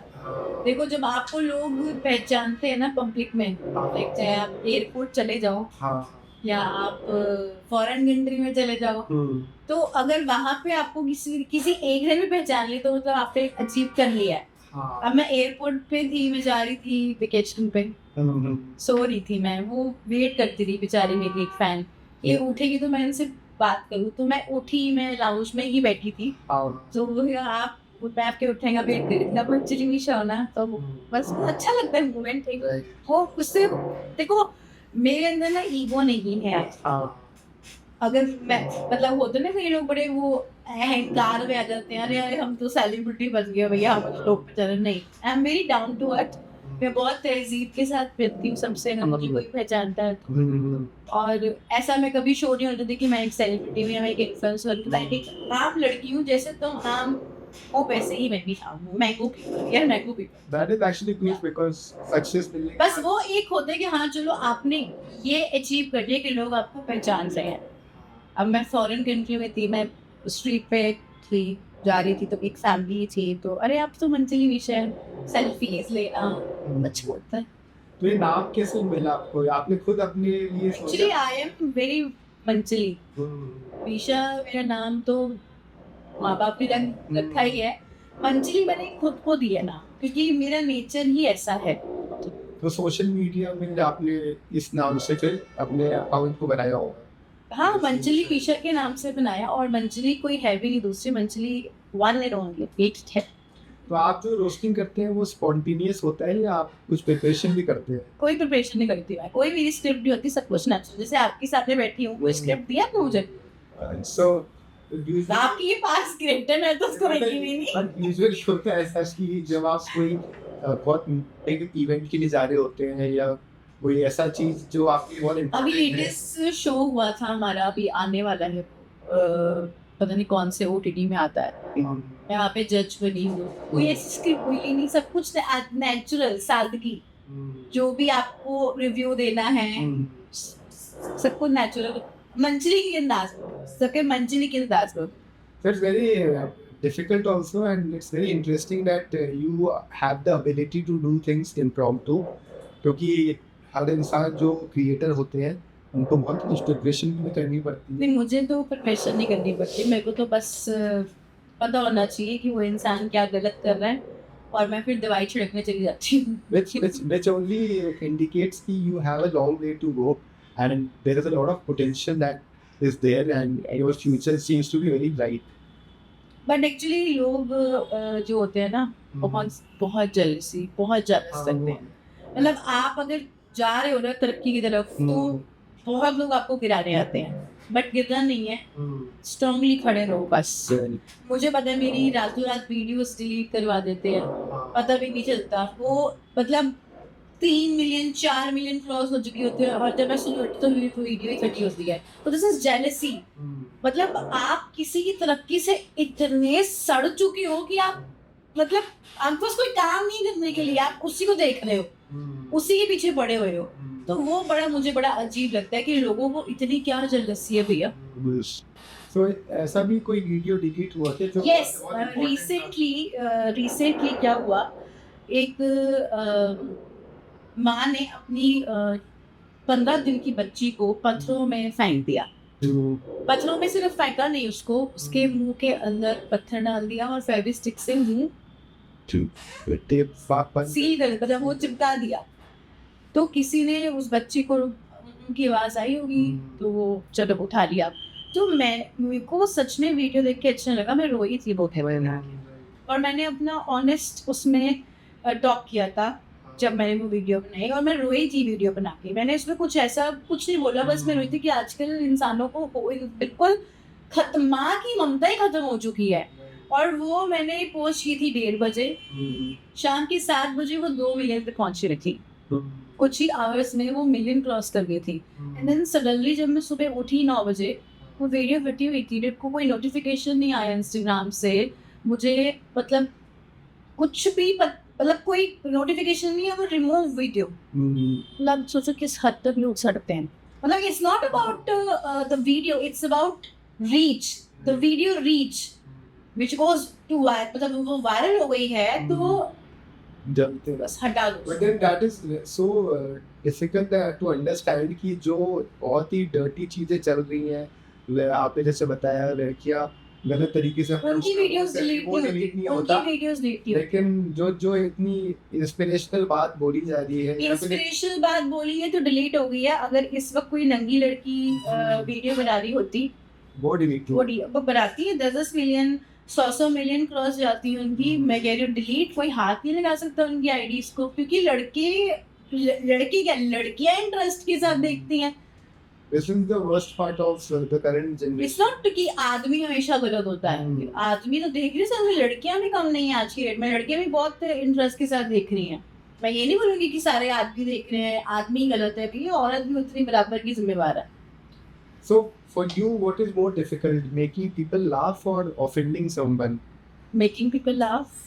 देखो जब आपको लोग पहचानते हैं ना पब्लिक में, लाइक चाहे आप एयरपोर्ट चले जाओ, हाँ, या आप फॉरेन कंट्री में चले जाओ, तो अगर वहां पे आपको किसी एक ने भी पहचान ली तो मतलब आपने अचीव कर लिया है। हाँ। अब मैं एयरपोर्ट पे थी, मैं जा रही थी वेकेशन पे, सो रही थी मैं, वो वेट करती थी बेचारी मेरी एक फैन, ये उठेगी तो मैं इनसे बात करूँ, तो मैं उठी, मैं लाउंज में ही बैठी थी, तो वो आप मैं आपके उठेगा वेट कर रही थी, अब एक्चुअली भी शो ना, तो बस अच्छा लगता है मोमेंट एक वो उससे। देखो मेरे अंदर ना ईगो नहीं है, अगर मैं मतलब होते ना कई लोग बड़े वो अहंकार में आ जाते हैं, अरे अरे हम तो सेलिब्रिटी बन गए भैया, हम तो लोग चले, नहीं, I am very down to earth, मैं बहुत तहजीब के साथ रहती हूँ सबसे, मुझे कोई पहचानता है, और ऐसा मैं कभी शो नहीं होता थी कि मैं एक सेलिब्रिटी हूँ या मैं एक इन्फ्लुएंसर हूँ, मैं एक आम लड़की हूँ जैसे तुम आम हो वैसे ही मैं भी आम हूँ, मैंगो पीपल यार, mango people. That is actually good because success will बस वो एक होता है कि हाँ चलो आपने ये अचीव कर लिया कि लोग आपको पहचान रहे हैं। अब मैं फॉरेन कंट्री में थी, मैं स्ट्रीट पे थी, जा रही थी, तो एक फैमिली थी, तो अरे आप तो मंथली विषय सेल्फीज लेना अच्छा होता है। तो ये नाम कैसे मिला आपको, आपने खुद अपने लिए actually I am very monthly, विशा मेरा नाम तो माँ बाप ने रखा ही है, मंथली मैंने खुद को दिया ना, क्योंकि मेरा नेचर ही ऐसा है। तो सोशल मीडिया में आपने इस नाम से फिर अपने अकाउंट को बनाया होगा? हाँ, मंचली विशा के नाम से बनाया, और मंचली कोई है भी नहीं, दूसरी मंचली वन एंड ओनली एक है। तो आप जो रोस्टिंग करते हैं वो स्पॉन्टेनियस होता है या आप कुछ प्रिपरेशन भी करते हैं? कोई प्रिपरेशन नहीं करती मैं, कोई मेरी स्क्रिप्ट नहीं होती, सब कुछ नेचुरल, जैसे आपके साथ में बैठी हूँ, कोई स्क्रिप्ट दिया आपने मुझे? So आपके पास स्क्रिप्ट है, मैं तो उसको देखी भी नहीं। यूजुअली होता है ऐसा कि जब आप कोई बहुत एक इवेंट के लिए जा रहे होते हैं या कोई ऐसा चीज जो आपकी बहुत अभी लेटेस्ट शो हुआ था हमारा, अभी आने वाला है, पता नहीं कौन से OTT में आता है, मैं वहाँ पे जज बनी हूँ, कोई ऐसी स्क्रिप्ट कोई नहीं, सब कुछ नेचुरल सादगी, जो भी आपको रिव्यू देना है सब कुछ नेचुरल, मंचली के अंदाज में, सबके मंचली के अंदाज में। So it's very difficult also, and it's very interesting that you have the ability to do things impromptu, क्योंकि हर इंसान जो क्रिएटर होते हैं उनको बहुत कुछ प्रिपरेशन भी करनी पड़ती है। नहीं, मुझे तो प्रिपरेशन नहीं करनी पड़ती, मेरे को तो बस पता होना चाहिए कि वो इंसान क्या गलत कर रहा है, और मैं फिर दवाई छिड़कने चली जाती हूँ। Which only indicates कि you have a long way to go, and there is a lot of potential that is there, and your future seems to be very bright. But actually लोग जो होते हैं ना, बहुत जेलसी, बहुत jealous लगते हैं, मतलब आप अगर जा रहे हो ना तरक्की की तरफ, तो बहुत लोग आपको गिराने आते हैं, बट गिरना नहीं है, स्ट्रांगली खड़े रहो बस। मुझे पता है मेरी रातों रात वीडियोस डिलीट करवा देते हैं, पता भी नहीं चलता, वो मतलब 3 मिलियन 4 मिलियन क्रॉस हो चुकी होती है, और जब मैं सुनती तो मेरी वीडियो ही इकट्ठी होती है, तो दिस इज जेलसी। मतलब आप किसी की तरक्की से इतने सड़ चुके हो कि आप मतलब आपके पास कोई काम नहीं करने के लिए, आप उसी को देख रहे हो, उसी के पीछे पड़े हुए हो, तो वो मुझे बड़ा अजीब लगता है कि लोगों को इतनी क्या जेलसी है भैया। So ऐसा भी कोई वीडियो डिलीट हुआ था जो? Yes, रिसेंटली क्या हुआ, एक माँ ने अपनी 15 दिन की बच्ची को पत्थरों में फेंक दिया, पत्थरों में सिर्फ फेंका नहीं, उसको उसके मुंह के अंदर पत्थर डाल दिया और फेविस्टिक से मुंह सील कर, मतलब वो चिपका दिया, तो किसी ने उस बच्ची को, उनकी आवाज आई होगी तो वो चलो उठा लिया। तो मेरे को सच में वीडियो देख के अच्छा लगा, मैं रोई थी बहुत, और मैंने अपना ऑनेस्ट उसमें टॉक किया था जब मैंने वो वीडियो बनाई, और मैं रोई थी वीडियो बना के, मैंने इसमें कुछ नहीं बोला, बस मैं रोई थी कि आजकल इंसानों को बिल्कुल माँ की ममता ही खत्म हो चुकी है। और वो मैंने पोस्ट की थी 1:30 बजे, शाम के 7 बजे वो 2 मिलियन पे पहुंची रही थी, कुछ ही आवर्स में वो मिलियन क्रॉस कर गई थी। एंड देन सडनली जब मैं सुबह उठी 9 बजे, वो वीडियो हटी हुई थी, को कोई नोटिफिकेशन नहीं आया इंस्टाग्राम से मुझे, मतलब कुछ भी मतलब कोई नोटिफिकेशन नहीं है, वो रिमूव वीडियो। मतलब सोचो किस हद तक लोग सड़ते हैं, मतलब it's not about the video, it's about reach, the video reach which goes to viral, मतलब वो वायरल हो गई है, तो जलते हैं। बस हटा दो। But then that is so difficult to understand कि जो बहुत ही dirty चीजें चल रही हैं, आपने जैसे बताया लड़कियां गलत तरीके से उनकी वीडियोस डिलीट वो नहीं delete होती, नहीं उनकी होता, वीडियोस डिलीट नहीं होती। लेकिन जो इतनी इंस्पिरेशनल बात बोली जा रही है या फिर इंस्पिरेशनल बात बोली है तो डिलीट हो गई है। अगर इस वक्त कोई नंगी लड़की वीडियो बना रही होती, वो डिलीट वो बनाती है 10 मिलियन 100 मिलियन क्रॉस जाती है उनकी। मैं कह रही हूँ डिलीट कोई हाथ नहीं लगा सकता उनकी आईडीज को, क्योंकि लड़की क्या लड़कियां इंटरेस्ट के साथ देखती हैं। This is the worst part of the current generation. It's not कि आदमी हमेशा गलत होता है, आदमी तो देख रही है, लड़कियां भी कम नहीं है आज की डेट में, लड़कियां भी बहुत इंटरेस्ट के साथ देख रही हैं। मैं ये नहीं बोलूंगी कि सारे आदमी देख रहे हैं, आदमी गलत है, भी औरत भी उतनी बराबर की जिम्मेवार है। So for you, what is more difficult, making people laugh or offending someone? Making people laugh.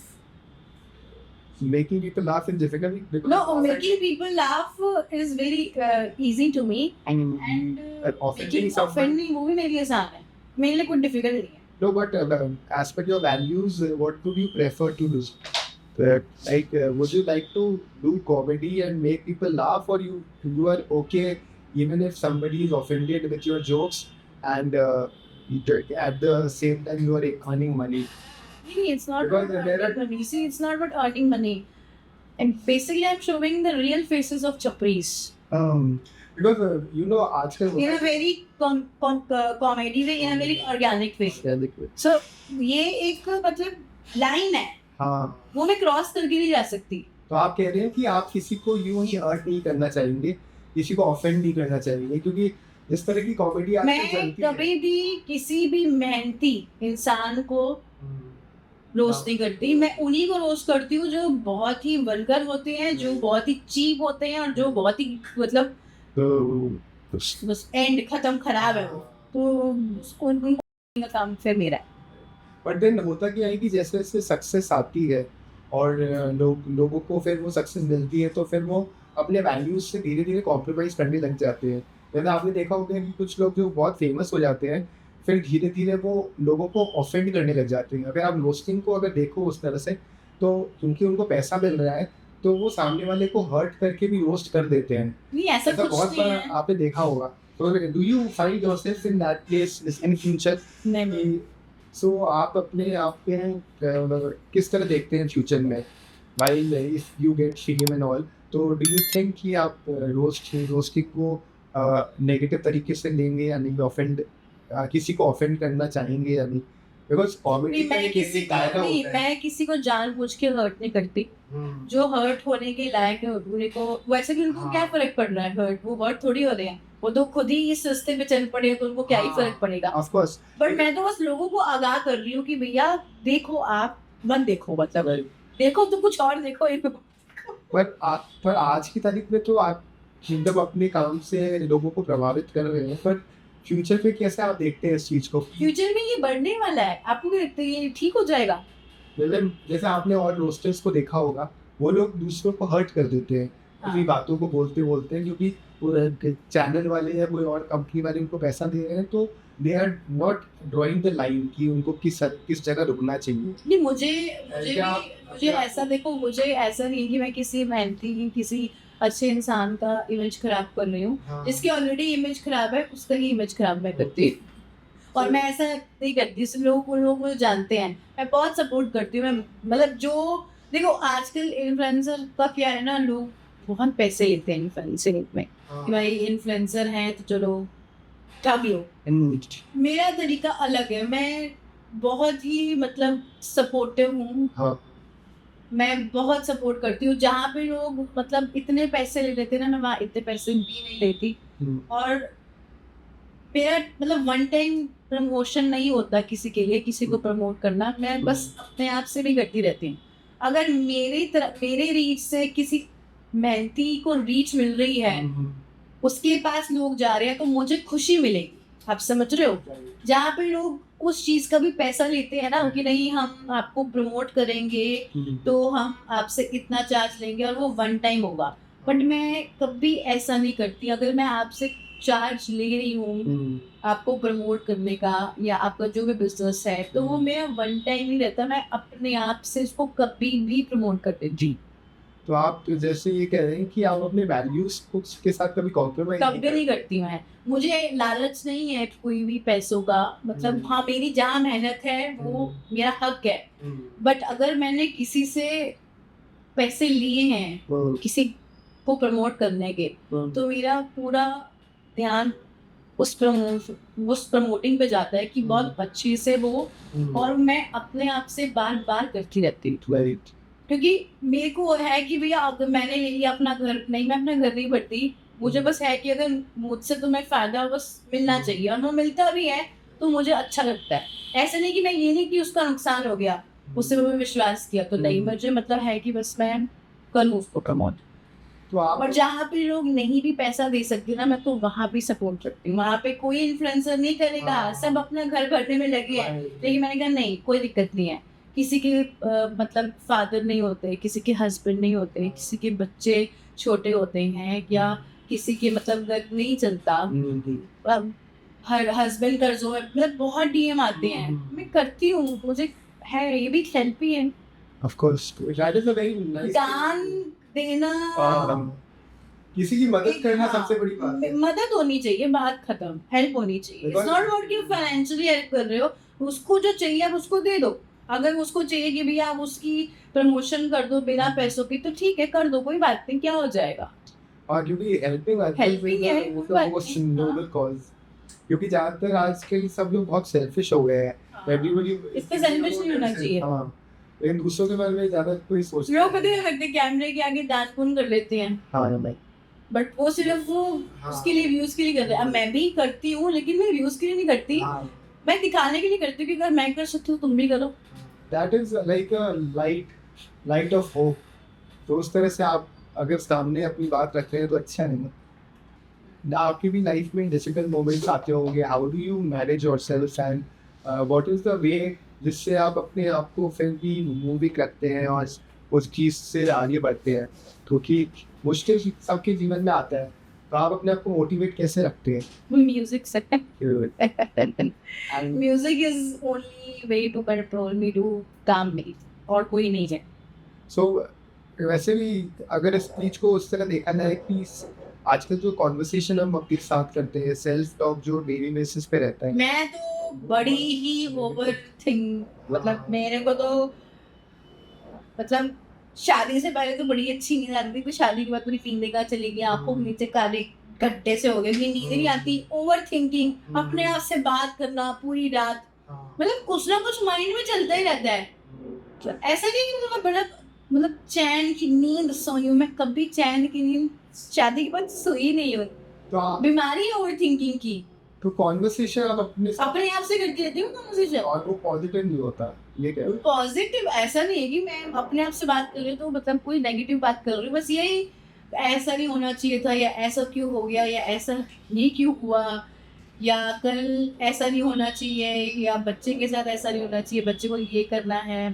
Making people laugh is difficult because No, making people laugh is very easy to me, and offending someone. offending वो भी मेरे लिए आसान है, मेरे लिए कोई difficult नहीं है। No, but as per your values, what would you prefer to do? Would you like to do comedy and make people laugh, or you are okay even if somebody is offended with your jokes, and at the same time you are earning money? It's not Because about there are- earning money. See, it's not about earning money. And basically, I'm showing the real faces of chapris Because you know, आजकल in a very comedy way, in a very organic way. Adequate. So ये एक मतलब line है, हाँ, वो मैं cross करके नहीं जा सकती। तो आप कह रहे हैं कि आप किसी को यूं ही हर्ट नहीं करना चाहेंगे, किसी को ऑफेंड नहीं करना चाहेंगे, क्योंकि इस तरह की कॉमेडी आजकल मैं चलती है। कभी भी किसी भी मेहनती इंसान को रोस्ट नहीं करती। मैं उन्हीं को रोस्ट करती हूँ जो बहुत ही वल्गर होते हैं, जो बहुत ही चीप होते हैं, और जो बहुत ही मतलब बस एंड खत्म खराब है वो, तो उनका काम फिर मेरा है। बट देन होता क्या है कि जैसे जैसे सक्सेस आती है और लोगों को फिर वो सक्सेस मिलती है, तो फिर वो अपने वैल्यूज से धीरे धीरे कॉम्प्रोमाइज करने लग जाते हैं। जैसे आपने देखा होगा कि कुछ लोग जो बहुत फेमस हो जाते हैं, फिर धीरे धीरे वो लोगों को ऑफेंड करने लग जाते हैं। अगर आप रोस्टिंग को अगर देखो उस तरह से, तो क्योंकि उनको पैसा मिल रहा है, तो वो सामने वाले को हर्ट करके भी रोस्ट कर देते हैं। नहीं, ऐसा कुछ बहुत नहीं बार है। आपने देखा होगा। तो do you find yourself in that place in future? नहीं, सो आप अपने आप के किस तरह देखते हैं फ्यूचर में, while if you get fame and all? तो डू यू थिंक कि आप रोस्टिंग को नेगेटिव तरीके से लेंगे या नहीं, ऑफेंड किसी को ऑफेंड करना चाहेंगे या नहीं? बिकॉज कॉमेडी का एक ऐसी दायरा होता है। मैं किसी को जानबूझ के हर्ट नहीं करती। जो हर्ट होने के लायक है उन्हें को, वैसे कि उनको क्या फर्क पड़ रहा है, हर्ट वो हर्ट थोड़ी हो रहे हैं, वो तो खुद ही इस रास्ते पे चल पड़े, तो उनको क्या ही फर्क पड़ेगा। ऑफ कोर्स, बट मैं तो बस लोगों को आगाह कर रही हूँ कि भैया देखो, आप मत देखो, मतलब देखो तो कुछ और देखो। पर आज की तारीख में तो आप जब अपने काम से लोगों को प्रभावित कर रहे हैं, पर फ्यूचर पे कैसे आप देखते हैं इस चीज को? फ्यूचर में ये बढ़ने वाला है, आपको क्या लगता है ये ठीक हो जाएगा? जैसे आपने और रोस्टर्स को देखा होगा, वो लोग दूसरों को हर्ट कर देते हैं अपनी बातों को बोलते हैं, क्योंकि चैनल वाले या कोई और कंपनी वाले उनको पैसा दे रहे हैं, तो they are not drawing the line कि उनको किस जगह रुकना चाहिए। नहीं, मुझे ऐसा देखो, मुझे ऐसा नहीं कि मैं किसी मेहनती किसी अच्छे इंसान का इमेज खराब कर रही हूँ। जिसकी ऑलरेडी इमेज खराब है उसका ही इमेज खराब मैं करती हूँ, और मैं ऐसा नहीं करती। जिस लोग मुझे जानते हैं, मैं बहुत सपोर्ट करती हूँ। मैं मतलब जो देखो आजकल इन्फ्लुएंसर का क्या है ना, लोग बहुत पैसे लेते हैं इन्फ्लुएंसिंग में कि भाई इन्फ्लुएंसर हैं तो चलो ठग लो। मेरा तरीका अलग है, मैं बहुत ही मतलब सपोर्टिव हूँ। मैं बहुत सपोर्ट करती हूँ। जहाँ पे लोग मतलब इतने पैसे ले लेते हैं ना, मैं वहाँ इतने पैसे भी नहीं लेती। और मेरा मतलब वन टाइम प्रमोशन नहीं होता किसी के लिए, किसी को प्रमोट करना। मैं बस अपने आप से भी करती रहती हूँ। अगर मेरे रीच से किसी मेहनती को रीच मिल रही है, उसके पास लोग जा रहे हैं, तो मुझे खुशी मिलेगी। आप समझ रहे हो? जहाँ पे लोग उस चीज का भी पैसा लेते हैं ना कि नहीं हम आपको प्रमोट करेंगे तो हम आपसे इतना चार्ज लेंगे, और वो वन टाइम होगा। बट मैं कभी ऐसा नहीं करती। अगर मैं आपसे चार्ज ले रही हूँ आपको प्रमोट करने का, या आपका जो भी बिजनेस है, तो वो मेरा वन टाइम ही रहता। मैं अपने आप से इसको कभी भी प्रमोट कर देती। तो आप जैसे ये कह रहे हैं कि आप अपने वैल्यूज के साथ कभी कॉम्प्रोमाइज कभी नहीं करती मैं। मुझे लालच नहीं है कोई भी पैसों का, मतलब हाँ मेरी जहाँ मेहनत है वो मेरा हक है, बट अगर मैंने किसी से पैसे लिए हैं किसी को प्रमोट करने के, तो मेरा पूरा ध्यान उस प्रमोटिंग पे जाता है कि बहुत अच्छे से वो, और मैं अपने आप से बार बार करती रहती हूँ, क्योंकि मेरे को है कि भैया अगर मैंने ले लिया अपना घर, नहीं मैं अपना घर नहीं भरती, मुझे बस है कि अगर मुझसे तुम्हें फायदा बस मिलना चाहिए, और वो मिलता भी है तो मुझे अच्छा लगता है। ऐसे नहीं कि मैं ये नहीं कि उसका नुकसान हो गया, उससे मैंने विश्वास किया तो नहीं, मुझे मतलब है कि बस मैं करूँ उसको प्रमोट। तो आप और जहाँ पे लोग नहीं भी पैसा दे सकते ना, मैं तो वहाँ भी सपोर्ट करती हूँ। वहाँ पे कोई इन्फ्लुएंसर नहीं करेगा, सब अपना घर भरने में लगे हैं, लेकिन मैंने कहा नहीं कोई दिक्कत नहीं है, किसी के मतलब फादर नहीं होते, किसी के हस्बैंड नहीं होते, किसी के बच्चे छोटे होते हैं, या किसी के मतलब घर नहीं चलता, हर हस्बैंड कर्जों में, मतलब बहुत डीएम आते हैं, मैं करती हूँ, मुझे है ये भी हेल्प ही है। Of course that is a very nice दान देना, किसी की मदद करना सबसे बड़ी बात है। मदद होनी चाहिए, बात खत्म, हेल्प होनी चाहिए। इट्स नॉट अबाउट कि फाइनेंशियली हेल्प कर रहे हो, उसको जो चाहिए आप उसको दे दो। अगर उसको चाहिए कि भैया आप उसकी प्रमोशन कर दो बिना पैसों की, तो ठीक है कर दो, कोई बात नहीं, क्या हो जाएगा। और क्योंकि हेल्पिंग है मोस्ट नोबल कॉज, क्योंकि ज्यादातर आजकल सब लोग बहुत सेल्फिश हो गए हैं, एवरीबॉडी इस पे सेल्फिश नहीं होना चाहिए। हां, लेकिन दूसरों के बारे में ज्यादा कोई सोचता लोग कभी लगते कैमरे के आगे दान पुण्य कर लेते हैं, हां भाई, बट वो सिर्फ वो उसके लिए व्यूज के लिए कर रहे हैं। अब मैं भी करती हूँ, लेकिन मैं व्यूज के लिए नहीं करती, मैं दिखाने के लिए करती हूँ कि अगर मैं कर सकती हूँ तुम भी करो। That is like a light of hope. तो उस तरह से आप अगर सामने अपनी बात रख रहे हैं तो अच्छा नहीं। आपकी भी लाइफ में डिफिकल्ट मोमेंट्स आते होंगे, how do you manage yourself and what is the way जिससे आप अपने आप को फिर भी मूवी करते हैं और उस चीज़ से आगे बढ़ते हैं, क्योंकि मुश्किल सबके जीवन में आता है, तो आप अपने आप को मोटिवेट कैसे रखते हैं? म्यूजिक से music is only way to control me, to calm me, और कोई नहीं है। सो वैसे भी अगर इस चीज को उस तरह देखा जाए कि आजकल जो कॉन्वर्सेशन हम अपने साथ करते हैं, सेल्फ टॉक जो डेली बेसिस पे रहता है, मैं तो बड़ी ही ओवर थिंक, मतलब मेरे को तो मतलब शादी से पहले तो बड़ी अच्छी नींद आती थी, शादी के बाद पूरी नींद चली गई, आंखों के नीचे काले गड्ढे से हो गए, नींद नहीं आती, ओवर थिंकिंग, अपने आप से बात करना पूरी रात, मतलब कुछ ना कुछ माइंड में चलता ही रहता है। ऐसा नहीं कि मतलब बड़ा मतलब चैन की नींद सोई हूँ, मैं कभी चैन की नींद शादी के बाद सोई नहीं हूँ, तो बीमारी है ओवर थिंकिंग की। तो कॉन्वर्सेशन आप अपने आप से करती रहती हूँ कॉन्वर्सेशन, और वो पॉजिटिव नहीं होता, ये क्या पॉजिटिव ऐसा नहीं है कि मैं अपने आप से बात कर रही हूँ तो मतलब कोई नेगेटिव बात कर रही हूँ, बस यही ऐसा नहीं होना चाहिए था, या ऐसा क्यों हो गया, या ऐसा ये क्यों हुआ, या कल ऐसा नहीं होना चाहिए, या बच्चे के साथ ऐसा नहीं होना चाहिए, बच्चे को ये करना है।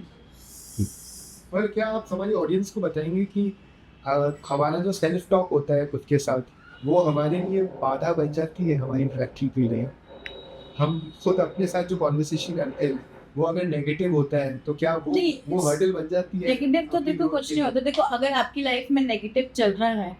पर क्या आप हमारी ऑडियंस को बताएंगे कि हमारा जो सेल्फ टॉक होता है खुद के साथ, वो हमारे लिए बाधा बन जाती है हमारी तरक्की के लिए? हम खुद अपने साथ जो कॉन्वर्सेशन करते हैं वो अगर नेगेटिव होता है तो क्या वो हर्डल बन जाती है? नेगेटिव तो देखो कुछ नहीं होता, देखो अगर आपकी लाइफ में नेगेटिव चल रहा है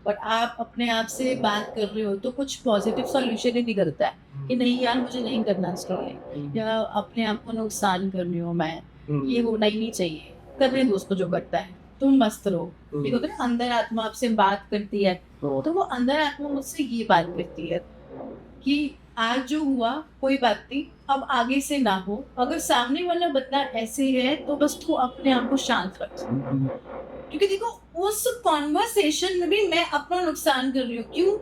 और आप अपने आप से बात कर रहे हो तो कुछ पॉजिटिव सॉल्यूशन ही निकलता है कि नहीं यार मुझे नहीं करना चाहिए, या अपने आप को नुकसान कर रही हूँ मैं, ये होना ही नहीं चाहिए, कर रहे दोस्तों जो करता है, तुम मस्त रहो। देखो तो अंदर आत्मा आपसे बात करती है, तो वो अंदर आत्मा मुझसे ये बात करती है कि आज जो हुआ कोई बात नहीं, अब आगे से ना हो, अगर सामने वाला बंदा ऐसे है तो बस तू अपने आप को शांत रख, क्योंकि देखो उस कॉन्वर्सेशन में भी मैं अपना नुकसान कर रही हूँ। क्यों?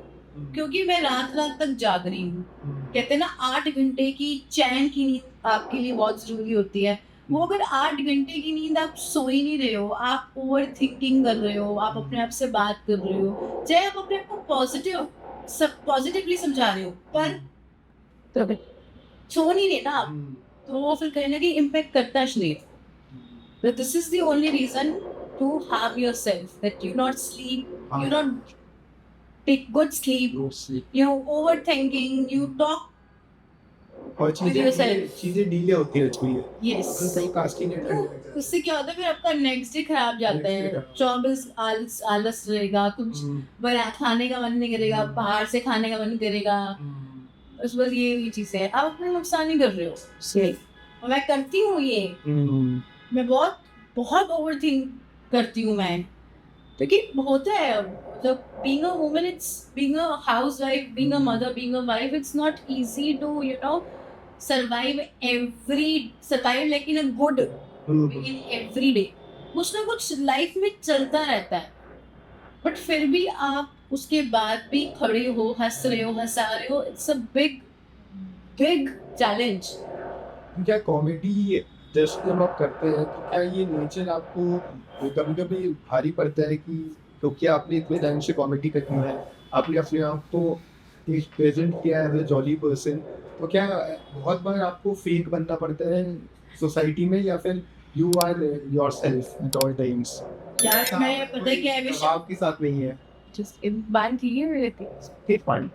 क्योंकि मैं रात तक जाग रही हूँ। कहते हैं ना 8 घंटे की चैन की नींद आपके लिए बहुत जरूरी होती है। वो अगर 8 घंटे की नींद आप सो ही नहीं रहे हो, आप ओवर थिंकिंग कर रहे हो, आप अपने आप से बात कर रहे हो, चाहे आप अपने आप को पॉजिटिवली समझा रहे हो, पर तो सो नहीं रहे ना आप, तो वो फिर कहीं ना कहीं इम्पैक्ट करता है शरीर। This is the only reason to harm yourself, that you not sleep, you not take good sleep, you know, overthinking, you talk और With yourself. चीजें डीले होती रहती है। Yes. सही कास्टिंग उससे क्या होता है फिर आपका नेक्स्ट डे खराब जाता Next day है। खराब। 24 आलस रहेगा, कुछ बना खाने का मन नहीं करेगा, बाहर से खाने का मन करेगा। बस ये चीजें हैं, आप अपना नुकसान ही कर रहे हो। सही। और मैं करती हूँ ये, मैं बहुत बहुत ओवर थिंक करती हूँ मैं, क्योंकि होता है जब being a woman, it's being a housewife, being a mother, being a wife, it's not easy to survive like in a good in every day. कुछ ना कुछ लाइफ में चलता रहता है, बट फिर भी आप उसके बाद भी खड़े हो, हंस रहे हो, हंसा रहे हो, it's a big big challenge. क्या कॉमेडी जस्ट जब आप करते हैं तो क्या ये नेचर आपको कभी कभी भारी पड़ता है कि क्योंकि आपने इतने टाइम से कॉमेडी करनी है, आपने अपने आप को एक प्रेजेंट किया है एज अ जॉली पर्सन, तो क्या बहुत बार आपको फेक बनना पड़ता है सोसाइटी में, या फिर you are yourself at all times? यार मैं पता है क्या है, आपके साथ नहीं है? जस्ट इन बात की है मेरे ठीक फाइन।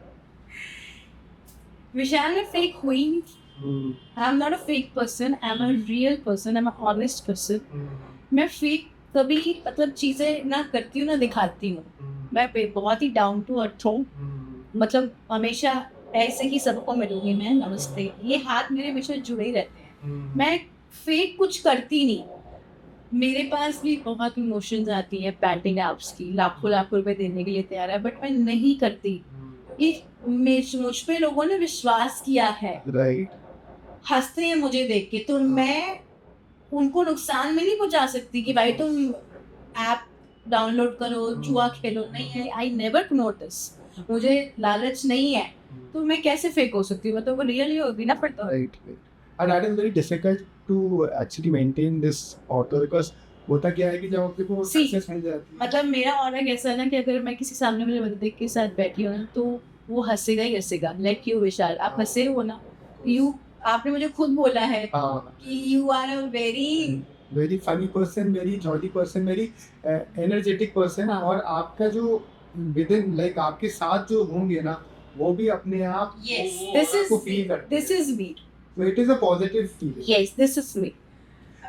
विशाल ने फेक हुई नहीं। I am not a fake person, I am a real person, I am a honest person. मैं फेक कभी मतलब चीजें ना करती हूँ ना दिखाती हूँ। मैं बहुत ही डाउन टू अर्थ हूँ, मतलब हमेशा ऐसे ही सबको मिलूंगी मैं, नमस्ते, ये हाथ मेरे हमेशा जुड़े ही रहते हैं। मैं फेक कुछ करती नहीं। मेरे पास भी बहुत इमोशंस आती है बैटिंग एप्स की, लाखों लाखों रुपए देने के लिए तैयार है, बट मैं नहीं करती। ये मुझ पे लोगों ने विश्वास किया है, राइट, हंसते हैं मुझे देख के, तो मैं उनको नुकसान में नहीं पहुंचा सकती कि भाई तुम ऐप डाउनलोड करो, जुआ खेलो। नहीं, आई नेवर प्रमोट दिस, मुझे लालच नहीं है, तो मैं कैसे फेक हो सकती हूँ? मतलब वो रियल ही होगी ना फिर तो। Right. And that is very difficult to actually maintain this auto, because होता क्या है कि जब आपके को सक्सेस मिल जाती है, मतलब मेरा ऑर्डर कैसा है ना कि अगर मैं किसी सामने मेरे बंदे के साथ बैठी हूँ ना, तो वो हंसेगा ही हंसेगा। लाइक यू विशाल, आप हंसे हो ना, यू आपने मुझे खुद बोला है कि you are a very funny person, very jolly person, very energetic person. और आपका जो विद इन लाइक आपके साथ जो होंगे ना, वो भी अपने आप को फील करते हैं। This is me, so it is a positive feeling. Yes, this is me.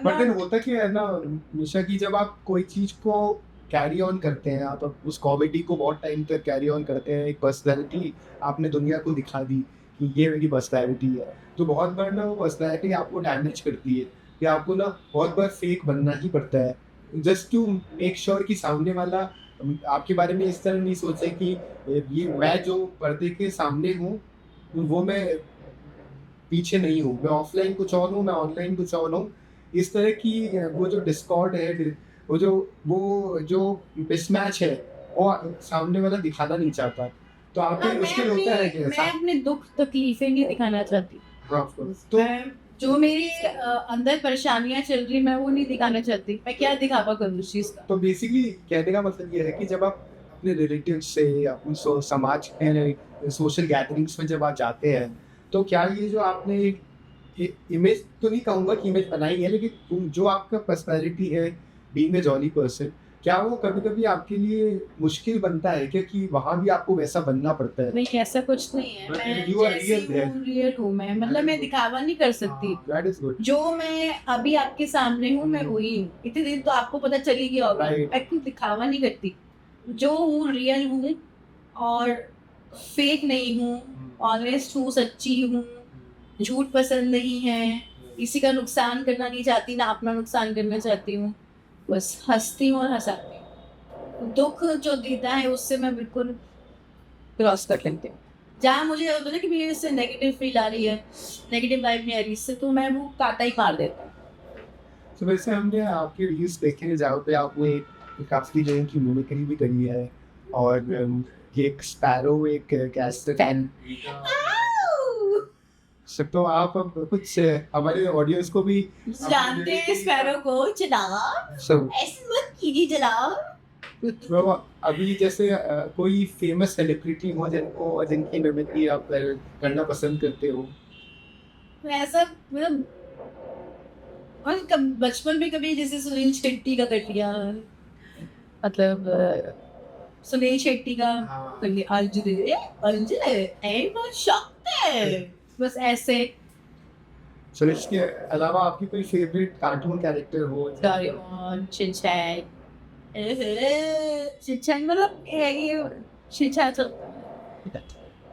But then होता क्या है ना निशा, की जब आप कोई चीज को कैरी ऑन करते हैं, आप उस कॉमेडी को बहुत टाइम तक कैरी ऑन करते हैं, एक पर्सनैलिटी आपने दुनिया को दिखा दी कि ये मेरी पर्सनैलिटी है, तो बहुत बार ना वो पर्सनैलिटी आपको डैमेज करती है, कि आपको ना बहुत बार फेक बनना ही पड़ता है जस्ट टू मेक श्योर कि सामने वाला आपके बारे में इस तरह नहीं सोचे कि ये मैं जो पर्दे के सामने हूँ वो मैं पीछे नहीं हूँ, मैं ऑफलाइन कुछ और हूँ, मैं ऑनलाइन कुछ और हूँ। इस तरह की वो जो डिस्कॉर्ड है, वो जो मिसमैच है, वो सामने वाला दिखाना नहीं चाहता, तो आपको मुश्किल होता है कि मैं अपने दुख तकलीफें नहीं दिखाना चाहती। तो जो मेरी अंदर परेशानियां चल रही, मैं वो नहीं दिखाना चाहती। मैं क्या दिखावा करूँ उस चीज का? तो बेसिकली कहने का मतलब ये है कि जब आप अपने रिलेटिव्स से या अपनी समाज के सोशल गैदरिंग्स में जब आप जाते हैं, तो क्या ये जो आपने एक इमेज तो नहीं कहूँगा कि इमेज बनाई है, लेकिन जो आपका पर्सनैलिटी है बीइंग अ जॉली पर्सन, क्या वो कभी-कभी आपके लिए मुश्किल बनता है, क्योंकि वहाँ भी आपको वैसा बनना पड़ता है? नहीं, ऐसा कुछ नहीं है। मैं You are real there. Real हूँ मैं, मतलब मैं दिखावा नहीं कर सकती। That is good. जो मैं अभी आपके सामने हूँ, मैं वही हूँ। इतने दिन तो आपको पता चली गया होगा। Right. मैं कुछ दिखावा नहीं करती, जो हूँ रियल हूँ, और फेक नहीं हूँ, ऑनेस्ट हूँ, सच्ची हूँ, झूठ पसंद नहीं है, किसी का नुकसान करना नहीं चाहती, ना अपना नुकसान करना चाहती हूँ, बस हंसती हूँ और हंसाती हूँ। दुख जो देता है उससे मैं बिल्कुल क्रॉस कर लेती हूँ। जहाँ मुझे होता है ना कि मेरे इससे नेगेटिव फील आ रही है, नेगेटिव वाइब नहीं आ रही इससे, तो मैं वो काटा ही मार देता हूँ। तो वैसे हमने आपके रील्स देखे हैं जहाँ पे आपने काफी जगह की मिमिक्री भी करी है, और एक स्पैरो, एक कैस्टन, तो आप अब कुछ हमारे ऑडियंस को भी जानते हैं स्पैरो को? जनाब ऐसे मत कीजिए जनाब। तो अभी जैसे कोई फेमस सेलिब्रिटी हो जिनकी मिमिक्री आप करना पसंद करते हो? ऐसा मतलब बचपन में कभी जैसे सुनील शेट्टी का कर लिया, मतलब सुनील शेट्टी का कर लिया, बहुत शौक है, बस ऐसे सो इसके अलावा आपकी कोई फेवरेट कार्टून कैरेक्टर हो? डोरेमोन, शिनचैन, शिनचैन मतलब ये शिनचैन तो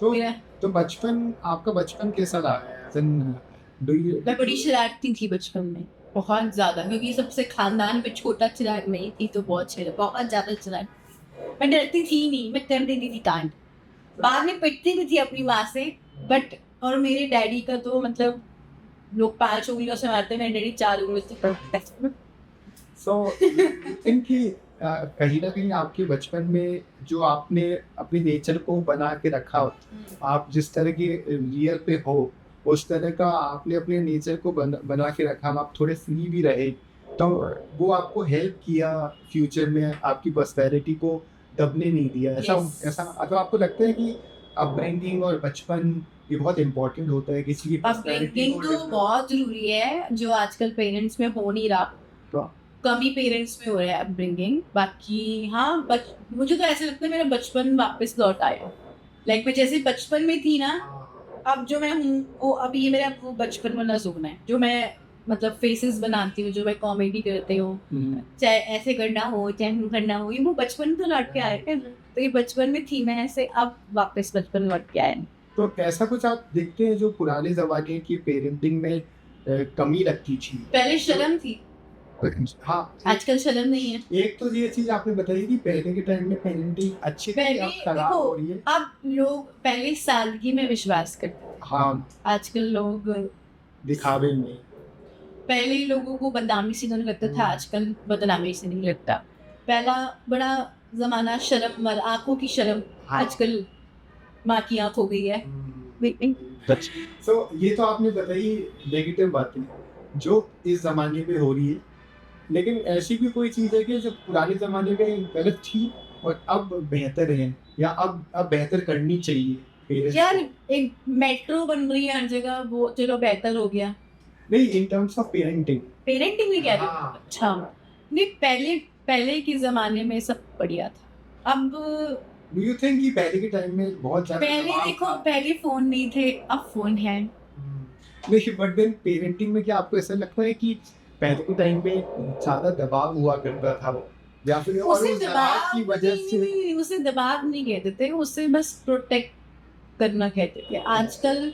तो मेरा तो बचपन, आपका बचपन कैसा रहा है? मैं बड़ी शरारती थी बचपन में, बहुत ज़्यादा, क्योंकि सबसे खानदान में छोटा चिराग मैं ही थी, तो बहुत ज़्यादा चिराग। मैं डरती थी नहीं, मैं कर देती थी कांड, बाद में पिटती भी थी अपनी माँ से, बट और मेरे डैडी का तो मतलब लोग 5 उंगलियों से मारते, मेरे डैडी 4 उंगलियों से पकड़ते। सो इनकी कहीं ना कहीं आपके बचपन में जो आपने अपने नेचर को बना के रखा हो, आप जिस तरह की रियल पे हो उस तरह का आपने अपने नेचर को बना के रखा, आप थोड़े फ्री भी रहे, तो वो आपको हेल्प किया फ्यूचर में, आपकी पर्सनैलिटी को दबने नहीं दिया। ऐसा Yes. ऐसा तो आपको लगता है कि अपब्रिंगिंग और बचपन ये बहुत इंपॉर्टेंट होता है किसी की पर्सनैलिटी अपब्रिंगिंग तो बहुत जरूरी है, जो आजकल पेरेंट्स में हो नहीं रहा, को? कम ही पेरेंट्स में हो रहा है अपब्रिंगिंग। बाकी हाँ, मुझे तो ऐसा लगता है मेरा बचपन वापस लौट आया। लाइक मैं जैसे बचपन में थी ना, अब जो मैं हूँ वो, अब ये मेरा वो बचपन वाला जोन है, जो मैं मतलब फेसेस बनाती हूँ, जो मैं कॉमेडी करती हूँ, चाहे ऐसे करना हो चाहे यूं करना हो, ये वो बचपन तो लौट के आया है। तो ये बचपन में थी मैं ऐसे, अब वापस बचपन लौट के आया। तो ऐसा कुछ आप देखते हैं जो पुराने जमाने की पेरेंटिंग में कमी लगती थी? पहले शर्म थी, हाँ, आजकल शर्म नहीं है। एक तो ये चीज आपने बताई कि पहले के टाइम में पेरेंटिंग अच्छी थी, पहले अब खराब देखो, हो रही है। अब लोग पहले सादगी में विश्वास करते थे, हाँ, आजकल लोग, दिखावे में। पहले लोगों को बदनामी से नहीं लगता था, आजकल बदनामी से नहीं लगता। पहला बड़ा जमाना शर्म वाला, आंखों की शर्म, हाँ। आजकल माँ की आंख हो गई है। सो ये तो आपने बताई नेगेटिव बातें जो इस जमाने में हो रही है, लेकिन ऐसी भी कोई चीज है कि जो पुराने जमाने में गलत थी और अब बेहतर है, या अब बेहतर करनी चाहिए? यार एक मेट्रो बन रही है हर जगह, वो चलो बेहतर हो गया। नहीं, in terms of parenting. Parenting भी कह रहे हो? हाँ। अच्छा नहीं, पहले के जमाने में सब बढ़िया था। अब डू यू थिंक कि पहले के टाइम में बहुत ज्यादा पहले दबाव देखो, था? पहले फोन नहीं थे, अब फोन है। नहीं, बट देन पेरेंटिंग में क्या आपको ऐसा लगता है कि पहले के टाइम में ज्यादा दबाव हुआ करता था, या फिर और उसे उस दबाव की वजह से? नहीं, उसे दबाव नहीं कहते थे, उसे बस प्रोटेक्ट करना कहते थे। आजकल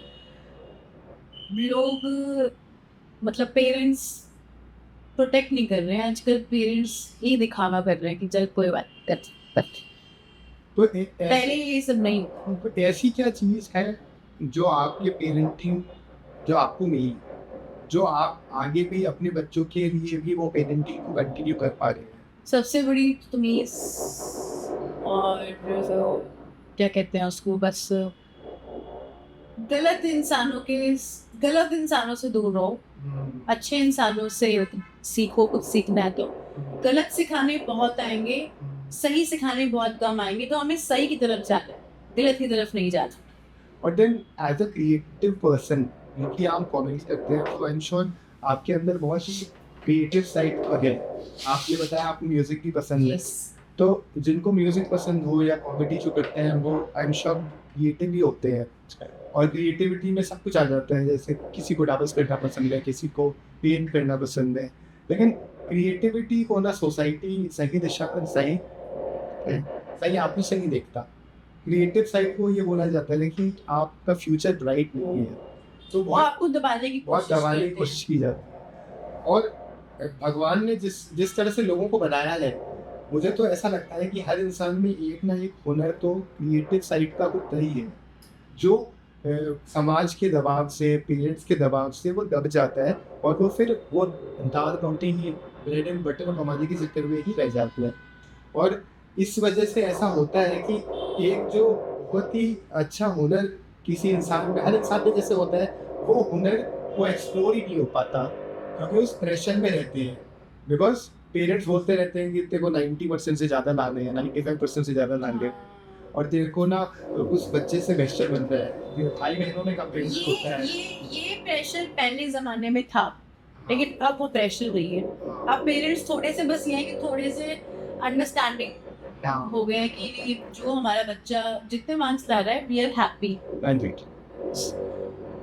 लोग मतलब पेरेंट्स प्रोटेक्ट नहीं कर रहे हैं, आजकल पेरेंट्स ये दिखावा कर रहे हैं कि चल कोई बात कर। तो पहले ये सब नहीं। तो ऐसी क्या चीज है जो आपके पेरेंटिंग जो आपको मिली, जो आप आगे भी अपने बच्चों के लिए भी वो पेरेंटिंग को कंटिन्यू कर पा रहे हैं? सबसे बड़ी तमीज, और क्या कहते हैं उसको, बस गलत इंसानों से दूर रहो, अच्छे इंसानों से सीखो। कुछ सीखना है तो गलत सिखाने बहुत आएंगे, सही सिखाने बहुत कम आएंगे, तो हमें सही की तरफ जाना है, गलत की तरफ नहीं जाना। और then as a creative person, क्योंकि आप कॉमेडी करते हैं, तो आई एम श्योर आपके अंदर बहुत ही क्रिएटिव साइड है। आपने बताया आपको म्यूजिक भी पसंद है, तो जिनको म्यूजिक पसंद हो या कॉमेडी जो करते हैं वो आई एम श्योर क्रिएटिव भी होते हैं, और क्रिएटिविटी में सब कुछ आ जाता है। जैसे किसी को डांस करना पसंद है, किसी को पेंट करना पसंद है, लेकिन क्रिएटिविटी को ना सोसाइटी सही दिशा पर सही आपको सही देखता। क्रिएटिव साइड को ये बोला जाता है कि आपका फ्यूचर ब्राइट नहीं है, तो वो आपको दबाने की बहुत दबाने की कोशिश की जाती है। और भगवान ने जिस तरह से लोगों को बनाया है, मुझे तो ऐसा लगता है कि हर इंसान में एक ना एक हुनर तो क्रिएटिव साइड का होता ही है, जो समाज के दबाव से, पेरेंट्स के दबाव से वो दब जाता है, और वो फिर वो दाल रोटी ही ब्रेड एंड बटर कमाने के चक्कर में ही रह जाता है। और इस वजह से ऐसा होता है कि एक जो बहुत ही अच्छा हुनर किसी इंसान में, हर इंसान में जैसे होता है, वो हुनर वो एक्सप्लोर ही नहीं हो पाता, क्योंकि उस प्रेशर में रहते हैं। बिकॉज पेरेंट्स बोलते रहते हैं कि तेरे को 90% से ज़्यादा लाने हैं, 95% से ज़्यादा लाने, और तेरे को ना उस बच्चे से बेहतर बन रहा है। 2 महीनों में कंपेरिजन होता है। ये प्रेशर पहले जमाने में था, लेकिन अब वो प्रेशर नहीं है। अब पेरेंट्स थोड़े से बस ये है कि थोड़े से अंडरस्टैंडिंग हो गया कि जो हमारा बच्चा जितने मार्क्स ला रहा है, वी आर हैप्पी।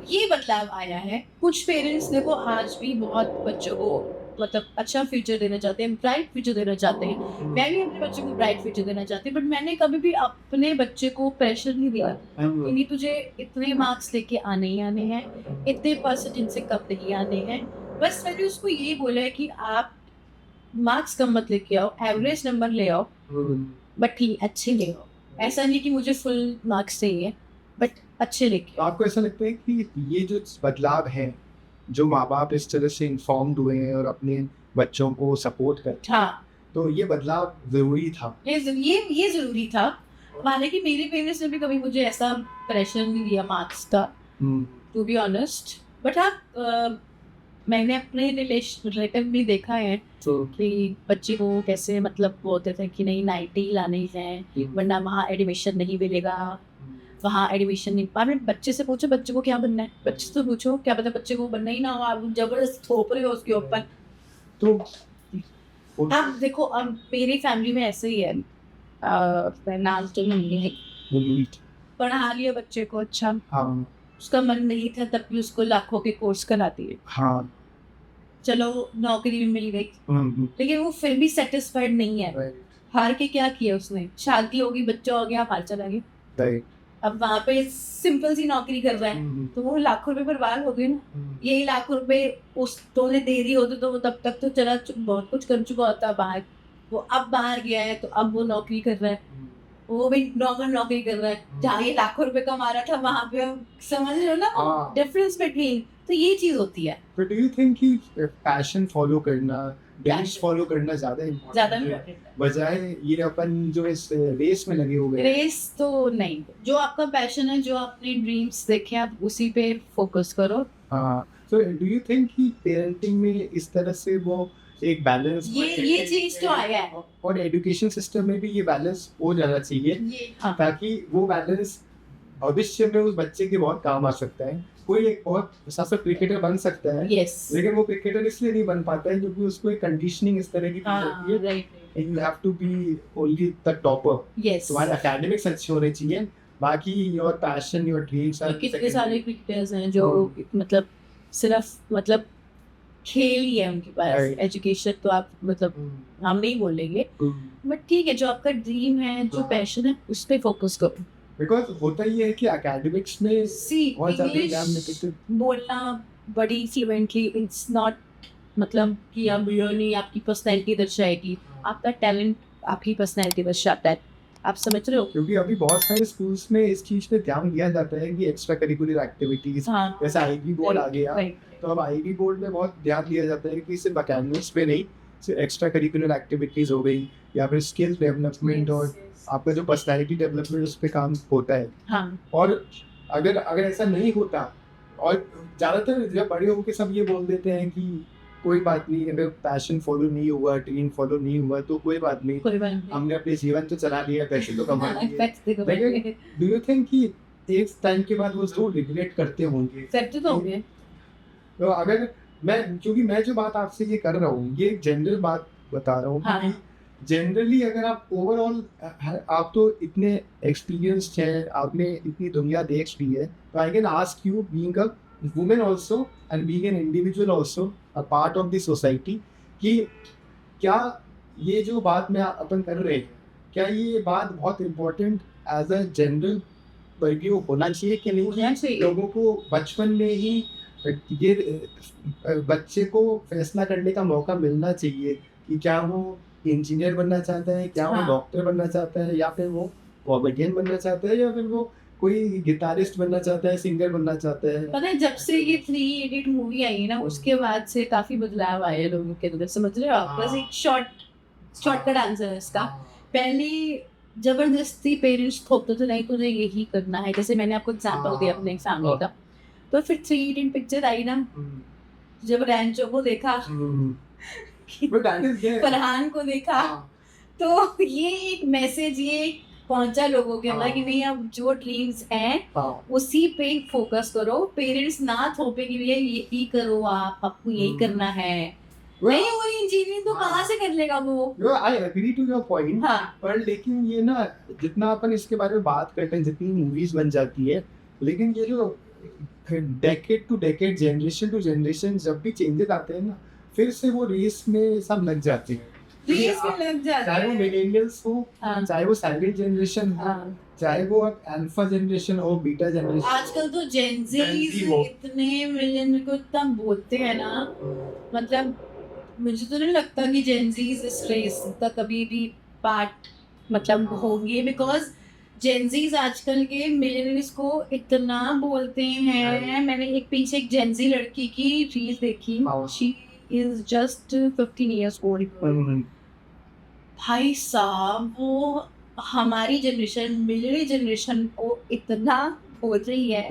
ये बदलाव आया है। कुछ पेरेंट्स देखो आज भी बहुत बच्चों को मतलब अच्छा फ्यूचर देना चाहते हैं, ब्राइट फ्यूचर देना चाहते हैं। मैं भी अपने बच्चों को ब्राइट फ्यूचर देना चाहती हूँ, बट मैंने कभी भी अपने बच्चे को प्रेशर नहीं दिया कि नहीं तुझे इतने मार्क्स लेके आने ही आने हैं, इतने परसेंटेज से कम नहीं आने हैं। बस मैंने उसको ये बोला है कि आप मार्क्स कम मत लेके आओ, एवरेज नंबर ले आओ, बट ठीक अच्छे ले आओ। ऐसा नहीं कि मुझे फुल मार्क्स चाहिए, बट अच्छे लेके तो आपको ऐसा लगता है कि ये जो बदलाव है, जो माँ बाप इस तरह से इन्फॉर्म्ड हुए हैं और अपने बच्चों को सपोर्ट करते हैं, हाँ तो ये बदलाव जरूरी था? ये जरूरी था। हालांकि मेरे पेरेंट्स ने भी कभी मुझे ऐसा प्रेशर नहीं दिया मार्क्स का, टू बी ऑनेस्ट। बट हाँ मैंने अपने रिलेटिव में देखा है कि बच्चे को कैसे मतलब बोलते थे कि नहीं 90 लाने हैं वरना वहाँ एडमिशन नहीं मिलेगा, वहाँ एडमिशन नहीं। आप बच्चे से पूछो बच्चे को क्या बनना है, बच्चे से पूछो क्या पता बच्चे को बनना ही ना हो, आप जबरदस्त थोप रहे हो उसके ऊपर। तो अब देखो अब मेरी फैमिली में ऐसे ही है, नाम तो नहीं है, पढ़ा लिया बच्चे को अच्छा, हाँ उसका मन नहीं था तब भी उसको लाखों के कोर्स कराती है, हाँ चलो नौकरी भी मिल गई, लेकिन वो फिर भी सेटिस्फाइड नहीं है। हार के क्या किया उसने, शादी होगी बच्चा हो गया हार चला गया, अब वहाँ पे सिंपल सी नौकरी कर रहा है, तो वो लाखों रुपए बर्बाद हो गए ना। यही लाखों रुपए उस तो ने दे दी होते तो वो तब तक तो चला बहुत कुछ कर चुका होता बाहर। वो अब बाहर गया है तो अब वो नौकरी कर रहा है, वो भी नॉर्मल नौकरी कर रहा है, जहाँ ये लाखों रुपए कमा रहा था वहाँ पे समझ रहे हो ना डिफरेंस बिटवीन। तो ये चीज होती है। तो डू यू थिंक कि पैशन फॉलो करना, ड्रीम्स फॉलो करना ज्यादा इम्पोर्टेंट है बजाय ये अपन जो इस रेस में लगे हुए हैं? रेस तो नहीं, जो आपका पैशन है, जो अपने ड्रीम्स देखे आप उसी पे फोकस करो। हाँ, तो डू यू थिंक कि पेरेंटिंग में इस तरह से वो एक बैलेंस, ये चीज तो आया है, और एजुकेशन सिस्टम में भी ये बैलेंस हो जाना चाहिए, ताकि वो बैलेंस भविष्य में उस बच्चे के बहुत काम आ सकता है। कोई एक बहुत सफल क्रिकेटर बन सकता है, लेकिन वो क्रिकेटर इसलिए नहीं बन पाता है क्योंकि उसको एक कंडीशनिंग इस तरह की दी जाती है, you have to be only the topper. तुम्हारे एकेडमिक्स अच्छे होने चाहिए, बाकी योर पैशन योर ड्रीम्स। कितने सारे क्रिकेटर्स हैं जो मतलब सिर्फ मतलब खेल ही है उनके पास, एजुकेशन तो आप मतलब हम नहीं बोलेंगे, बट ठीक है जो आपका ड्रीम है, जो पैशन है उस पे फोकस करो। बिकॉज होता ही है कि एकेडमिक्स में बहुत ज्यादा एग्जाम निकलते, बोलना बड़ी फ्लुएंटली इट्स नॉट मतलब कि अब ये नहीं आपकी पर्सनैलिटी दर्शाएगी, आपका टैलेंट आपकी पर्सनैलिटी दर्शाता है, आप समझ रहे हो। क्योंकि अभी बहुत सारे स्कूल्स में इस चीज पे ध्यान दिया जाता है कि एक्स्ट्रा करिकुलर एक्टिविटीज, जैसे आईबी बोर्ड आ गया, तो अब आईबी बोर्ड में बहुत ध्यान दिया जाता है कि सिर्फ एकेडमिक्स पे नहीं, सिर्फ एक्स्ट्रा करिकुलर एक्टिविटीज हो गई या फिर स्किल डेवलपमेंट और आपका जो पर्सनैलिटी डेवलपमेंट उस पर काम होता है। और अगर ऐसा नहीं होता, और ज़्यादातर जब बड़े होकर सब ये बोल देते हैं कि कोई बात नहीं, अगर पैशन फॉलो नहीं हुआ, ड्रीम फॉलो नहीं हुआ तो कोई बात नहीं, हमने अपने जीवन तो चला लिया, पैसे तो कमा लिए। डू यू थिंक कि एक टाइम के बाद वो उसको रिग्रेट करते होंगे? तो अगर क्योंकि मैं जो बात आपसे ये कर रहा हूँ, ये जनरल बात बता रहा हूँ, जनरली अगर आप ओवरऑल आप तो इतने एक्सपीरियंस्ड हैं, आपने इतनी दुनिया देख ली है, तो I can ask you, being a women also and being an individual also a part of the society, कि क्या ये जो बात में अपन कर रहे हैं, क्या ये बात बहुत important as a general review होना चाहिए कि नहीं? लोगों को बचपन में ही ये बच्चे को फैसला करने का मौका मिलना चाहिए कि क्या वो इंजीनियर बनना चाहता है, क्या वो डॉक्टर बनना चाहता है, या फिर वो कॉमेडियन बनना चाहता है, या फिर वो कोई गिटारिस्ट बनना चाहता है, सिंगर बनना चाहता है। पता है जब से ये 3 इडियट मूवी आई है ना, उसके बाद से काफी बदलाव आए लोगों के अंदर, समझ रहे हो आप। बस एक शॉर्टकट आंसर है इसका। पहले जबरदस्ती पेरेंट्स थोपते थे नहीं तुझे यही करना है, जैसे मैंने आपको एग्जांपल दिया अपने फैमिली का। तो फिर 3 इडियट पिक्चर आई ना, जब रैंचो को देखा, फरहान को देखा, तो ये एक मैसेज ये पहुंचा लोगों के अंदर कि नहीं अब जो ड्रीम्स हैं उसी पे फोकस करो, पेरेंट्स ना थोपे कि भैया यही करो, आपको यही करना है। नहीं वो इंजीनियरिंग तो कहाँ से कर लेगा वो। I agree to your point, पर लेकिन ये ना जितना अपन इसके बारे में बात करते हैं, जितनी मूवीज बन जाती है, लेकिन ये जो decade to decade, generation to generation जब भी चेंजेस आते हैं ना, फिर से वो रेस में सब लग जाते हैं। रेस में लग जाते चाहे वो हैं। मिलेनियल्स हो, हाँ। चाहे वो साइलेंट जनरेशन हो, हाँ। चाहे वो अब अल्फा जनरेशन हो, बीटा जनरेशन। आजकल तो Gen जेंजीज Z हो। इतने मिलियन को इतना बोलते हैं ना, मतलब मुझे तो नहीं लगता कि जेंजीज इस रेस का कभी भी पार्ट मतलब होंगे, बिकॉज जेंजीज आजकल के मिलियनर्स को इतना बोलते हैं। मैंने एक पीछे एक जेंजी लड़की की रील देखी, she is just 15 years old। भाई साहब वो हमारी जनरेशन, मिलियनरी जनरेशन को इतना बोल रही है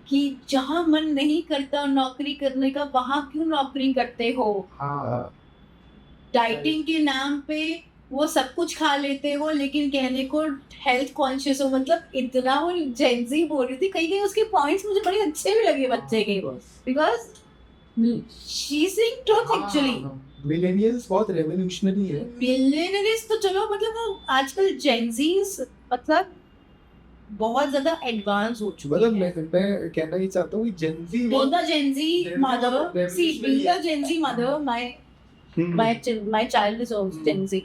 कि जहाँ मन नहीं करता नौकरी करने का, वहाँ क्यों नौकरी करते हो। डाइटिंग के नाम पे वो सब कुछ खा लेते हो, लेकिन कहने को हेल्थ कॉन्शियस हो। मतलब इतना वो जेंजी बोल रही थी, कहीं कहीं उसके पॉइंट्स मुझे बड़े अच्छे भी लगे बच्चे के, because she Singh truth actually. Millennials बहुत रेवोल्यूशनरी है। मिलेनियल्स तो चलो, मतलब वो आजकल जेंजीज मतलब बहुत ज्यादा एडवांस हो चुके मतलब हैं। मैं कहना ही चाहता हूँ कि Gen Z Being a Gen Z mother, see, being a Gen Z mother, my child is also Gen Z.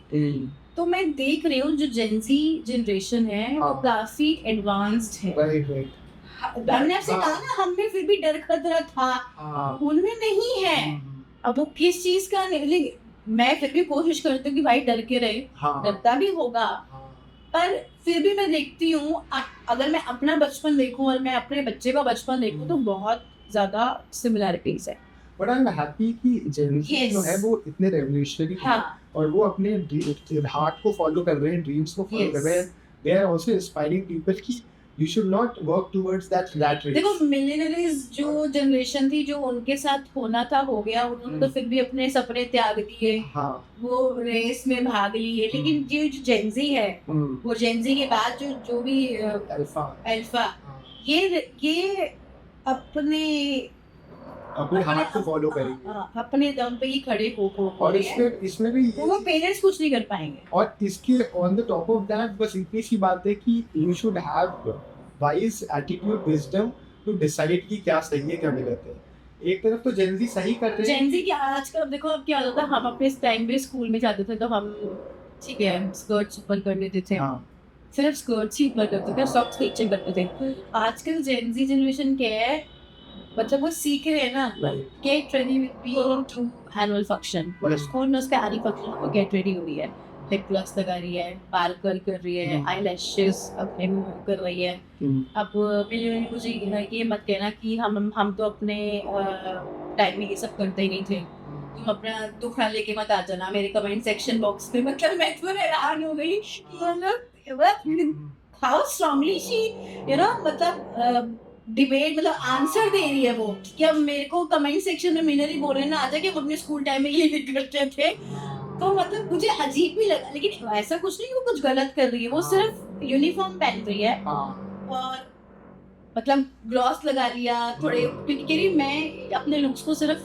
तो मैं देख रही हूँ जो Gen Z जनरेशन है वो हाँ। काफी एडवांस्ड है। राइट हमने आपसे कहा ना, हमने फिर भी डर खतरा था, उनमें नहीं है। अब वो किस चीज का नहीं, मैं फिर भी कोशिश करती हूँ कि भाई डर के रहे, डरता भी होगा, पर फिर भी मैं देखती हूँ अगर मैं अपना बचपन देखूं और मैं अपने बच्चे का बचपन देखूं तो बहुत ज्यादा सिमिलैरिटीज है। बट आई एम हैप्पी कि जेनरेशन जो है वो इतने रेवोल्यूशनरी है, और वो अपने हार्ट को फॉलो कर रहे हैं, ड्रीम्स को फॉलो कर रहे हैं। They are also inspiring people कि you should not work towards that rat race. देखो मिलेनियल्स जो जनरेशन थी, जो उनके साथ होना था हो गया, उन्होंने तो फिर भी अपने सपने त्याग दिए, वो रेस में भाग लिए। लेकिन ये जो जेंजी है, वो जेंजी के बाद जो भी अल्फा, ये अपने हार्ट को फॉलो करेंगे, अपने दम पे ही खड़े हो और इसमें भी वो पेरेंट्स कुछ नहीं कर पाएंगे। और इसके on the top of that बस इतनी सी बात है कि you should have wise attitude, wisdom to decide कि क्या सही है क्या गलत है। एक तरफ तो जेंजी सही कर रहे हैं, जेंजी की आजकल देखो अब क्या होता था, हम अपने टाइम पे स्कूल में जाते थे तो हम ठीक है स्कर्ट्स ऊपर कर लेते थे, सिर्फ स्कर्ट्स ही ऊपर करते थे, सॉक्स नीचे करते थे। आजकल जेंजी जनरेशन क्या है, मतलब वो सीख रहे हैं ना, get ready with me to annual function, school में उसका एनुअल फंक्शन को गेट रेडी हो रही है, लिप ग्लॉस लगा रही है, बाल कर्ल कर रही है, आईलैशेस अपने मुंह कर रही है। अब मुझे ये मत कहना कि हम तो अपने टाइम में ये सब करते ही नहीं थे, तुम अपना दुख लेके मत आ जाना मेरे कमेंट सेक्शन बॉक्स में। मतलब मैं तो हैरान हो गई कि हाउ स्ट्रांगली शी मतलब डिबेट, मतलब आंसर दे रही है वो कि अब मेरे को कमेंट सेक्शन में मिनर ही बोल रहे ना आ जाए कि हम अपने स्कूल टाइम में ये लिख करते थे। तो मतलब मुझे अजीब भी लगा, लेकिन ऐसा कुछ नहीं कि वो कुछ गलत कर रही है, वो सिर्फ यूनिफॉर्म पहन रही है और मतलब ग्लॉस लगा लिया थोड़े, क्योंकि कह रही मैं अपने लुक्स को सिर्फ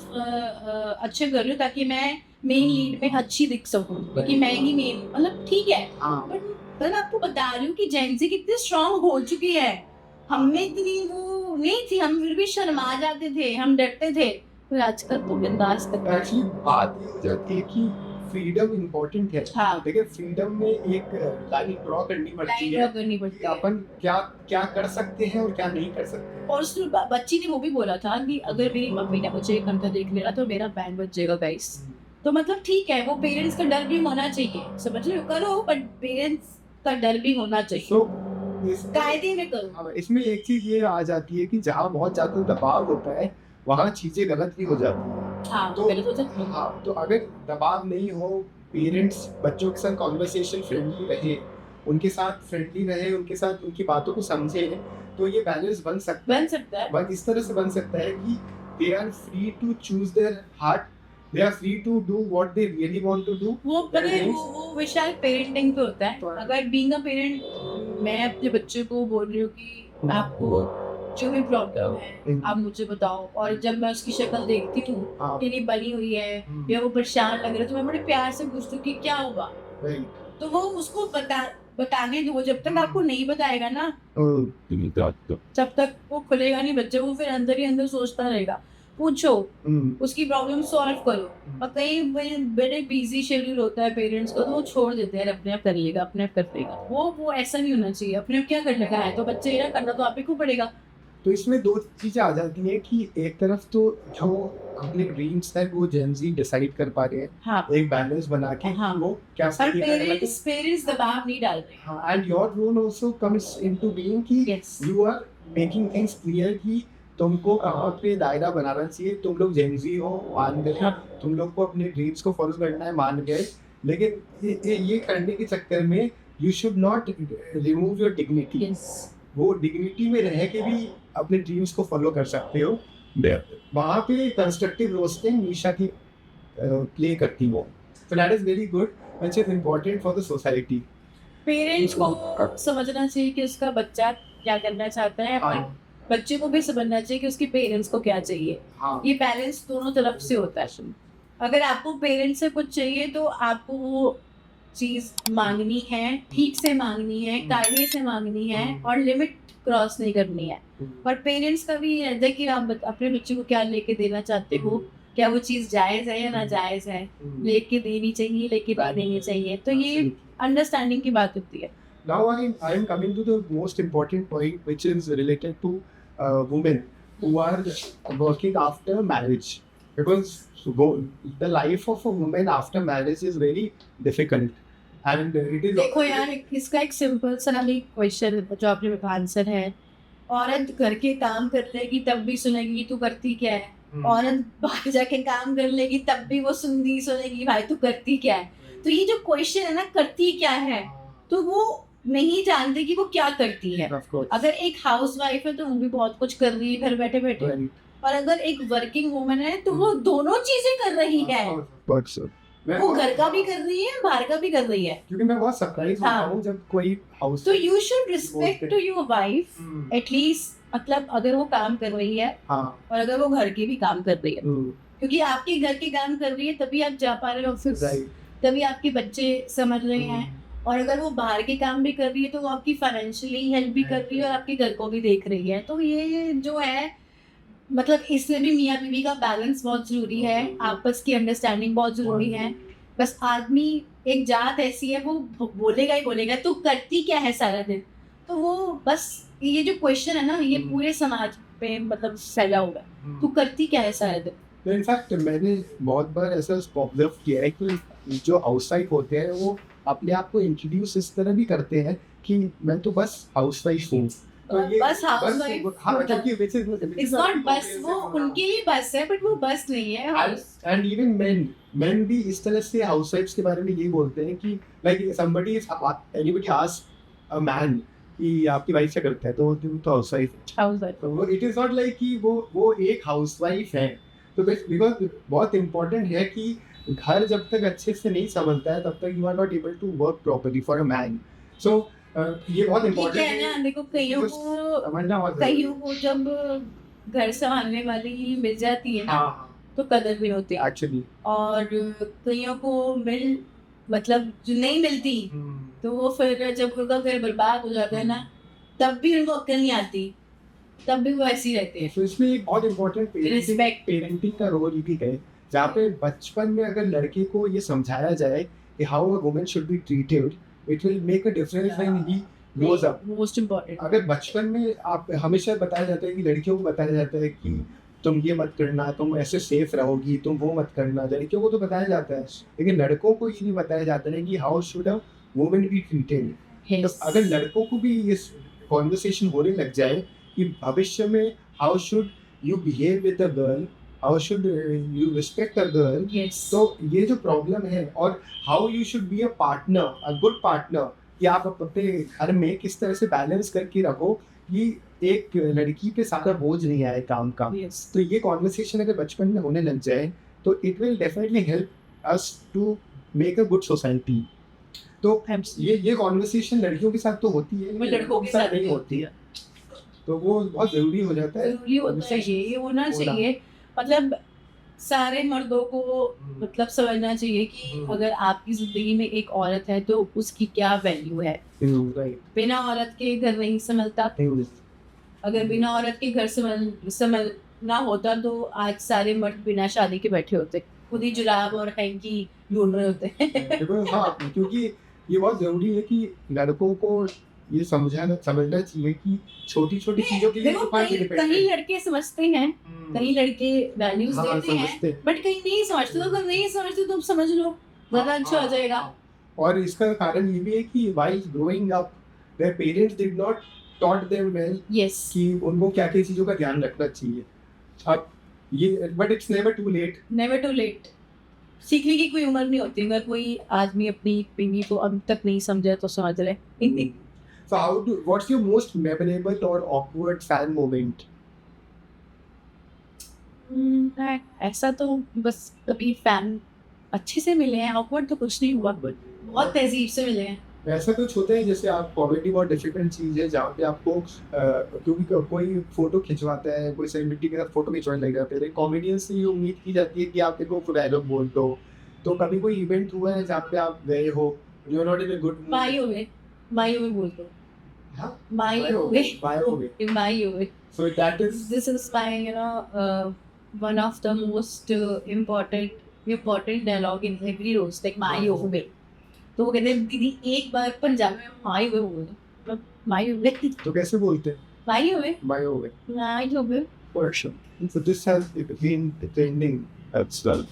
अच्छे कर रही हूँ ताकि मैं मेन लीड में अच्छी दिख सकूँ, क्योंकि मैं ही मेन, मतलब ठीक है। बट मैं आपको बता रही हूँ कि जेंजी कितनी स्ट्रांग हो चुकी है, हमें इतनी वो नहीं थी, हम फिर भी शर्मा जाते थे, हम डरते थे, पर आजकल तो बिंदास तक। एक्चुअली बात जाती है कि फ्रीडम इम्पोर्टेंट है, लेकिन फ्रीडम में एक लाइन ड्रॉ करनी पड़ती है कि अपन क्या कर सकते हैं और क्या नहीं कर सकते। और उस बच्ची ने वो भी बोला था कि अगर मेरी मम्मी ने मुझे घंटा देख लिया तो मेरा बैंड बज जाएगा गाइस। तो मतलब ठीक है, वो पेरेंट्स का डर भी होना चाहिए, समझ लो करो, बट पेरेंट्स का डर भी होना चाहिए, कायदे में करो। इसमें एक चीज ये आ जाती है कि जहाँ बहुत ज्यादा दबाव होता है वहाँ चीजें गलत भी हो जाती हैं। तो अगर दबाव नहीं हो, पेरेंट्स बच्चों के साथ कॉन्वर्सेशन फ्रेंडली रहे, उनके साथ फ्रेंडली रहे, उनके साथ उनकी बातों को समझे, तो ये बैलेंस बन सकता है। बट इस तरह से बन सकता है कि they are free to choose their heart, they are free to do what they really want to do। वो विशाल पेरेंटिंग पे होता है। अगर बीइंग अ पेरेंट मैं अपने बच्चे को बोल रही हूँ कि आपको जो भी प्रॉब्लम है आप मुझे बताओ, और जब मैं उसकी शक्ल देखती हूँ कि बनी हुई है या वो परेशान लग रहा है तो मैं बड़े प्यार से पूछती हूँ कि क्या हुआ, तो वो उसको बताने दो, जब तक आपको नहीं बताएगा ना जब तक वो खुलेगा नहीं बच्चे, वो फिर अंदर ही अंदर सोचता रहेगा। पूछो, उसकी प्रॉब्लम सॉल्व करो। और कई बड़े बिजी शेड्यूल होता है पेरेंट्स को, तो वो छोड़ देते हैं, अपने आप करिएगा, अपने आप कर देगा। वो ऐसा नहीं होना चाहिए। अपने आप क्या करने का है तो बच्चे ना करना तो आप ही को पड़ेगा। तो इसमें दो चीजें आ जाती हैं कि एक तरफ तो जो अपने ड्रीम्स है वो जेन ज़ी डिसाइड कर पा रहे हैं, हाँ, एक बैलेंस बना के हाँ, वो क्या पर पेरेंट्स दबाव नहीं डाल रहे। हाँ, and your role also comes into being कि Yes. You are making things clear कि तुमको कहाँ पे दायरा बनाना चाहिए। तुम लोग जेन ज़ी हो, मान गए, हाँ। तुम लोग को अपने ड्रीम्स को फॉलो करना है, मान गए, लेकिन ये करने के चक्कर में you should not remove your dignity. Yes. वो डिग्निटी में रह के भी अपने ड्रीम्स को फॉलो कर सकते हो। वहाँ पे कंस्ट्रक्टिव रोस्टिंग निशा की प्ले करती हो, so that is very good, which is important for the society. Parents को समझना चाहिए कि उसका बच्चा क्या करना चाहता है, हाँ, बच्चे को भी समझना चाहिए कि उसके पेरेंट्स को क्या चाहिए। हाँ, ये बैलेंस दोनों तरफ से होता है। अगर आपको पेरेंट्स से कुछ चाहिए तो आपको वो चीज मांगनी है, ठीक से मांगनी है, कायदे से मांगनी है और लिमिट क्रॉस नहीं करनी है। और पेरेंट्स का भी रहता है कि आप अपने बच्चे को क्या लेके देना चाहते हो, क्या वो चीज जायज है या नाजायज है, लेके देनी चाहिए, लेके नहीं देनी चाहिए। तो ये अंडरस्टैंडिंग की बात होती है। Now I am coming to the most important point, which is related to women who are working after marriage, because the life of a woman after marriage is very difficult, and it is. देखो यार, इसका एक simple सा question जो आपने answer है, औरत घर के काम कर लेगी तब भी सुनेगी तू करती क्या है, औरत बाहर जाके काम कर लेगी तब भी वो सुनेगी भाई तू करती क्या है। तो ये जो क्वेश्चन है ना, करती क्या है, तो वो नहीं जानते कि वो क्या करती है। Of course. अगर एक हाउस वाइफ है तो वो भी बहुत कुछ कर रही है घर बैठे बैठे, और अगर एक वर्किंग वुमन है तो वो दोनों चीजें कर रही है। वो घर का भी कर रही है, बाहर का भी कर रही है। क्योंकि मैं बहुत सरप्राइज होता हूँ जब कोई हाउस, तो you should respect to your wife at least. मतलब अगर वो काम कर रही है, हाँ, और अगर वो घर के भी काम कर रही है, क्योंकि आपके घर के काम कर रही है तभी आप जा पा रहे हो ऑफिस, तभी आपके बच्चे समझ रहे हैं। और अगर वो बाहर के काम भी कर रही है तो वो आपकी फाइनेंशियली हेल्प भी कर रही है और आपके घर को भी देख रही है। तो ये जो है, मतलब इसमें भी मियाँ बीवी का बैलेंस बहुत जरूरी है, आपस की अंडरस्टैंडिंग बहुत जरूरी है। बस आदमी एक जात ऐसी है, वो बोलेगा ही बोलेगा तू करती क्या है सारा दिन। तो वो बस ये जो क्वेश्चन है ना, ये पूरे समाज पे मतलब फैला हुआ है, तू करती क्या है सारा दिन। तो इनफैक्ट मैंने बहुत बार ऐसा ऑब्जर्व किया है कि जो हाउसवाइफ होते हैं वो अपने आप को इंट्रोड्यूस इस तरह भी करते हैं कि मैं तो बस हाउसवाइफ हूँ। तो ये बस हाउसवाइफ, हाँ, क्योंकि इट्स नॉट बस, वो उनके लिए बस है, बट वो बस नहीं है। एंड इवन मेन भी इस तरह से हाउसवाइफ्स के बारे में ये बोलते हैं कि like somebody is anybody asks a man कि आपकी वाइफ क्या करता है, तो तो हाउसवाइफ है। तो इट इज नॉट लाइक कि वो एक हाउसवाइफ है। तो बिकॉज बहुत इंपॉर्टेंट है कि घर जब तक अच्छे से नहीं समझता है तब तक you are not able to work properly for a man. So ये बहुत इंपॉर्टेंट है ना। देखो कईयों को जब घर संभालने वाली मिल जाती है ना, तो कदर भी होती है एक्चुअली, और कईयों को मतलब जो नहीं मिलती, तो वो फिर जब उनका घर बर्बाद हो जाता है ना, तब भी उनको अक्ल नहीं आती, तब भी वो ऐसे ही रहते हैं। तो इसमें एक बहुत इंपॉर्टेंट पेरेंटिंग का रोल भी है, जहाँ पे बचपन में अगर लड़के को ये समझाया जाए कि how a woman should be treated, it will make a difference when he grows up. Most important, अगर बचपन में आप हमेशा बताया जाता है कि लड़कियों को बताया जाता है कि तुम ये मत करना, तुम ऐसे सेफ रहोगी, तुम वो मत करना, लड़कियों को तो बताया जाता है, लेकिन लड़कों को ये नहीं बताया जाता है कि how should a woman be treated. तो अगर लड़कों को भी इस कॉन्वर्सेशन होने लग जाए कि भविष्य में how should you behave with a girl, how should you respect a girl, तो ये जो प्रॉब्लम है, और how you should be a partner, a good partner, कि आप अपने घर में किस तरह से बैलेंस करके रखो कि एक लड़की पे सारा बोझ नहीं आए काम का। तो ये कॉन्वर्सेशन अगर बचपन में होने लग जाए तो it will definitely help us to make a good society. तो ये कॉन्वर्सेशन लड़कियों के साथ तो होती है, लड़कों के साथ नहीं होती है, तो वो बहुत जरूरी हो जाता है। जरूरी होता है, ये होना चाहिए। मतलब सारे मर्दों को मतलब समझना चाहिए कि अगर आपकी जिंदगी में एक औरत है तो उसकी क्या वैल्यू है। बिना औरत के घर नहीं संभलता। अगर बिना औरत के घर संभलना होता तो आज सारे मर्द बिना शादी के बैठे होते, खुद ही जुलाब और हैंकी ढूंढ रहे होते। हाँ, क्योंकि ये बहुत जरूरी है कि लड़कों को ये समझना चाहिए कि छोटी छोटी चीजों के लिए देखो कहीं लड़के समझते हैं, कहीं लड़के वैल्यूज देते हैं, बट कहीं नहीं समझते। तो अगर नहीं समझते तो समझ लो, ज्यादा अच्छा हो जाएगा। और इसका कारण ये भी है कि while growing up their parents did not taught them well Yes. कि उनको क्या क्या चीजों का ध्यान रखना चाहिए। अब ये but it's never too late. Never too late. सीखने की कोई उम्र नहीं होती। अगर कोई आदमी अपनी बीवी को अब तक नहीं समझा तो समझ ले। So what's your most memorable or awkward fan moment? ऐसा तो बस कभी फैन अच्छे से मिले हैं, awkward तो कुछ नहीं हुआ, बहुत तहजीब से मिले हैं। ऐसा कुछ होता है जैसे आप कॉमेडी बहुत डिफिकल्ट चीज़ है जहाँ पे आपको क्योंकि कोई फोटो खिंचवाता है, कोई सेलिब्रिटी के साथ फोटो खिंचवाने लग जाते हैं, कॉमेडियन से ये उम्मीद की जाती है कि आप देखो डायलॉग बोल दो। तो कभी कोई इवेंट हुआ है जहाँ पे आप गए हो, you are not in a good mood? माई बोल दो। हाँ, माई so that is this is my one of the most important dialogue in every roast, like माई होवे। तो वो कहते हैं दीदी एक बार पंजाबी में माई होवे बोल दो, माई होवे। तो कैसे बोलते हैं? माई होवे। माई होवे for sure. So this has been trending as well.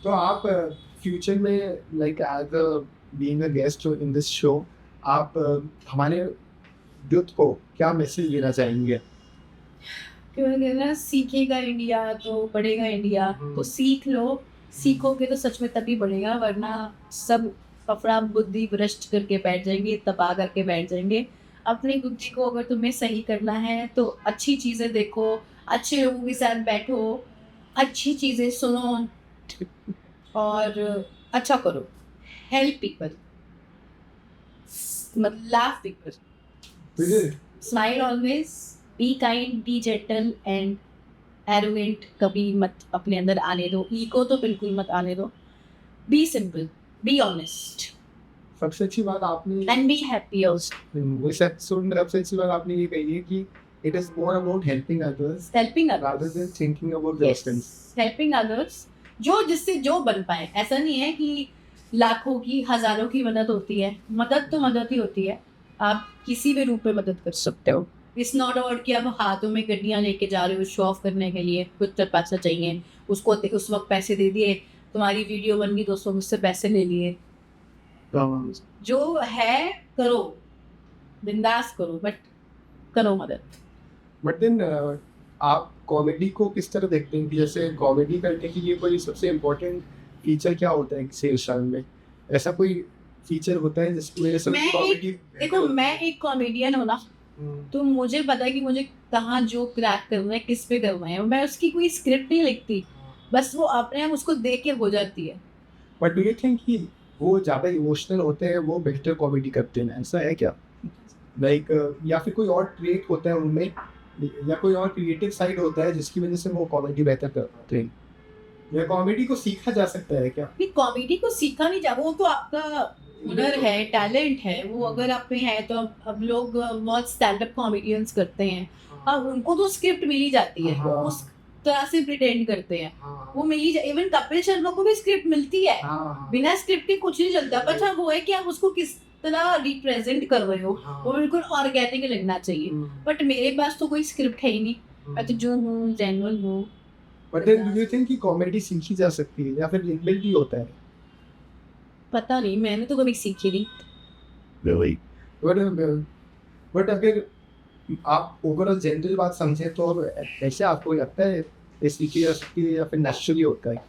तो आप फ्यूचर में like as a being a guest in this show आप हमारे यूथ को क्या मैसेज देना चाहेंगे? क्योंकि ना सीखेगा इंडिया तो बढ़ेगा इंडिया। तो सीख लो, सीखोगे तो सच में तभी बढ़ेगा, वरना सब कपड़ा बुद्धि भ्रष्ट करके बैठ जाएंगे, तबाह करके बैठ जाएंगे। अपनी बुद्धि को अगर तुम्हें सही करना है तो अच्छी चीज़ें देखो, अच्छे लोगों के साथ बैठो, अच्छी चीज़ें सुनो और अच्छा करो। Help people, laugh people, smile always, be kind, be gentle and arrogant कभी मत अपने अंदर आने दो, ईगो तो बिल्कुल मत आने दो। be simple, be honest सबसे अच्छी बात आपने and be happy also. सबसे अच्छी बात आपने ये कही है कि it is more about helping others rather than thinking about yourself. helping others, जो जिससे जो बन पाए। ऐसा नहीं है कि लाखों की हजारों की मदद होती है, मदद तो मदद ही होती है, आप किसी भी रूप में मदद कर सकते हो। इट्स नॉट अबाउट कि आप हाथों में गड्डियाँ लेके जा रहे हो शो ऑफ करने के लिए, कुछ तो पैसा चाहिए, उसको उस वक्त पैसे दे दिए, तुम्हारी वीडियो बन गई, दोस्तों मुझसे पैसे ले लिए। जो है करो, बिंदास करो, बट करो मदद। बट देन आप कॉमेडी को किस तरह देखते हैं कि जैसे कॉमेडी करने के लिए कोई सबसे इम्पोर्टेंट फीचर क्या होता है सेल्स चैनल में? ऐसा कोई फीचर होता है जिसकी वजह से कॉमेडी? देखो मैं एक कॉमेडियन हूँ ना, तो मुझे पता है कि मुझे कहाँ जो क्रैक करना है, किस पे करना है। मैं उसकी कोई स्क्रिप्ट नहीं लिखती, बस वो अपने आप उसको देख के हो जाती है। बट डू यू थिंक कि वो ज़्यादा इमोशनल होते हैं, वो बेहतर कॉमेडी करते हैं, ऐसा है क्या? लाइक या फिर कोई और ट्रेट होता है उनमें, या कोई और क्रिएटिव साइड होता है जिसकी वजह से वो कॉमेडी बेहतर कर पाते हैं? या कॉमेडी को सीखा जा सकता है क्या? नहीं, कॉमेडी को सीखा नहीं जा, वो तो आपका हुनर है, टैलेंट है, वो अगर आप में है। तो अब लोग बहुत स्टैंड अप कॉमेडियंस करते हैं, अब उनको तो स्क्रिप्ट मिल ही जाती है, वो उस तरह से प्रिटेंड करते हैं, वो मिल ही जाए। इवन कपिल शर्मा को भी स्क्रिप्ट मिलती है, बिना स्क्रिप्ट के कुछ नहीं चलता। बट हाँ वो है कि आप उसको किस तरह रिप्रेजेंट कर रहे हो, वो बिल्कुल ऑर्गेनिक लगना चाहिए। बट मेरे पास तो कोई स्क्रिप्ट है ही नहीं, मैं तो जो हूँ जेन्युइन हूँ। But then do you think कि कॉमेडी सीखी जा सकती है या फिर इनबिल्ट ही होता है? पता नहीं, मैंने तो कभी सीखी नहीं। बट अगर आप ओवरऑल जनरल बात समझे तो ऐसे आपको लगता है ये सीखी जा सकती है या फिर नेचुरली होता है?